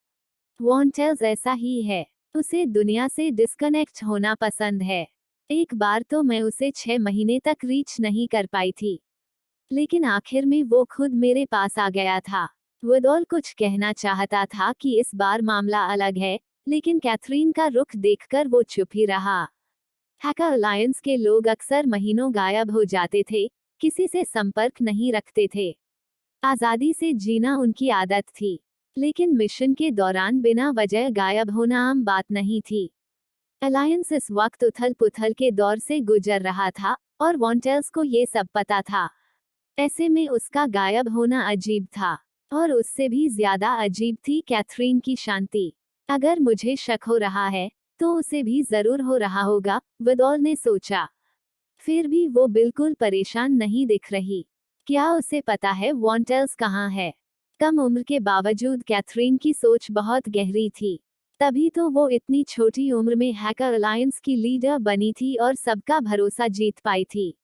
वॉन्टेल्स ऐसा ही है। उसे दुनिया से डिस्कनेक्ट होना पसंद है। एक बार तो मैं उसे 6 महीने तक रीच नहीं कर पाई थी, लेकिन आखिर में वो खुद मेरे पास आ गया था। वेदॉल कुछ कहना चाहता था कि इस बार मामला अलग है, लेकिन कैथरीन का रुख देखकर वो चुप ही रहा। हैकर अलायंस के लोग अक्सर महीनों गायब हो जाते थे, किसी से संपर्क नहीं रखते थे। आजादी से जीना उनकी आदत थी, लेकिन मिशन के दौरान बिना वजह गायब होना आम बात नहीं थी। अलायंस इस वक्त उथल पुथल के दौर से गुजर रहा था, और वॉन्टेल्स को ये सब पता था। ऐसे में उसका गायब होना अजीब था, और उससे भी ज्यादा अजीब थी कैथरीन की शांति। अगर मुझे शक हो रहा है, तो उसे भी जरूर हो रहा होगा, वेदॉल ने सोचा। फिर भी वो बिल्कुल परेशान नहीं दिख रही। क्या उसे पता है वॉन्टेल्स कहाँ है? कम उम्र के बावजूद कैथरीन की सोच बहुत गहरी थी। तभी तो वो इतनी छोटी उम्र में हैकर अलायंस की लीडर बनी थी और सबका भरोसा जीत पाई थी।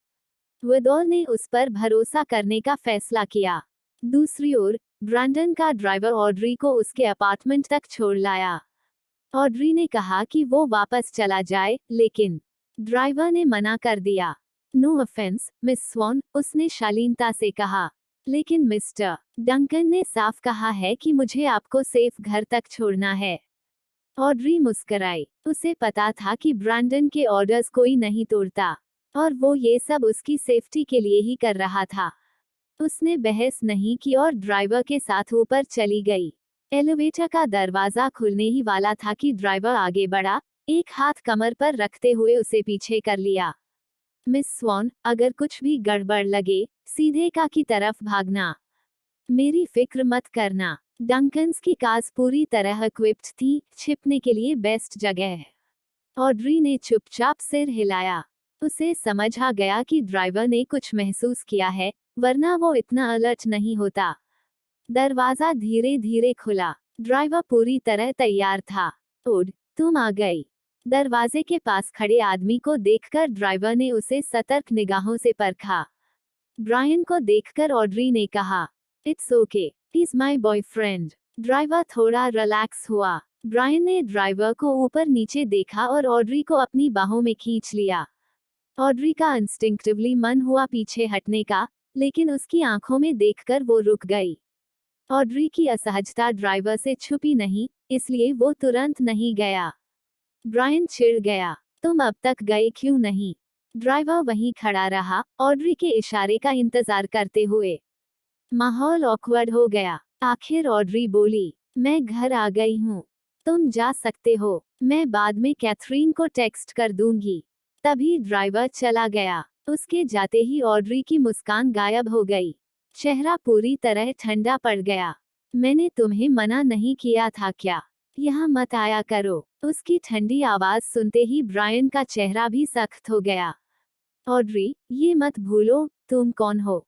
वेदॉल ने उस पर भरोसा करने का फैसला किया। दूसरी ओर, ब्रैंडन का ड्राइवर ऑड्री को उसके अपार्टमेंट तक छोड़ लाया। ऑड्री ने कहा कि वो वापस चला जाए, लेकिन ड्राइवर ने मना कर दिया। नो ऑफेंस, मिस स्वॉन, उसने शालीनता से कहा। लेकिन मिस्टर डंकन ने साफ कहा है कि मुझे आपको सेफ घर तक छोड़ना है। ऑड्री मुस्कुराई। उसे पता था कि ब्रैंडन के ऑर्डर्स कोई नहीं तोड़ता, और वो ये सब उसकी सेफ्टी के लिए ही कर रहा था। उसने बहस नहीं की और ड्राइवर के साथ ऊपर चली गई। एलिवेटर का दरवाजा खुलने ही वाला था कि ड्राइवर आगे बढ़ा, एक हाथ कमर पर रखते हुए उसे पीछे कर लिया। मिस स्वॉन, अगर कुछ भी गड़बड़ लगे, सीधे का की तरफ भागना। मेरी फिक्र मत करना। डंकन्स की कार पूरी तरह इक्विप्ड थी, छिपने के लिए बेस्ट जगह है। ऑड्री ने चुपचाप सिर हिलाया। उसे समझ आ गया कि ड्राइवर ने कुछ महसूस किया है, वरना वो इतना अलर्ट नहीं होता। दरवाजा धीरे धीरे खुला। ड्राइवर पूरी तरह तैयार था। ओड, तुम आ गई। दरवाजे के पास खड़े आदमी को देखकर ड्राइवर ने उसे सतर्क निगाहों से परखा। ब्रायन को देखकर ऑड्री ने कहा, it's okay, is my boyfriend. Driver थोड़ा रिलैक्स हुआ। ब्रायन ने ड्राइवर को ऊपर नीचे देखा और ऑड्री को अपनी बाहों में खींच लिया। ऑड्री का इंस्टिंक्टिवली मन हुआ पीछे हटने का, लेकिन उसकी आंखों में देखकर वो रुक गई। ऑड्री की असहजता ड्राइवर से छुपी नहीं, इसलिए वो तुरंत नहीं गया। ब्रायन चिढ़ गया, तुम अब तक गए क्यों नहीं? ड्राइवर वहीं खड़ा रहा, ऑड्री के इशारे का इंतजार करते हुए। माहौल ऑकवर्ड हो गया। आखिर ऑड्री बोली, मैं घर आ गई हूँ। तुम जा सकते हो, मैं बाद में कैथरीन को टेक्स्ट कर दूंगी। तभी ड्राइवर चला गया। उसके जाते ही ऑड्री की मुस्कान गायब हो गई। चेहरा पूरी तरह ठंडा पड़ गया। मैंने तुम्हें मना नहीं किया था क्या? यहाँ मत आया करो। उसकी ठंडी आवाज सुनते ही ब्रायन का चेहरा भी सख्त हो गया। ऑड्री, ये मत भूलो, तुम कौन हो।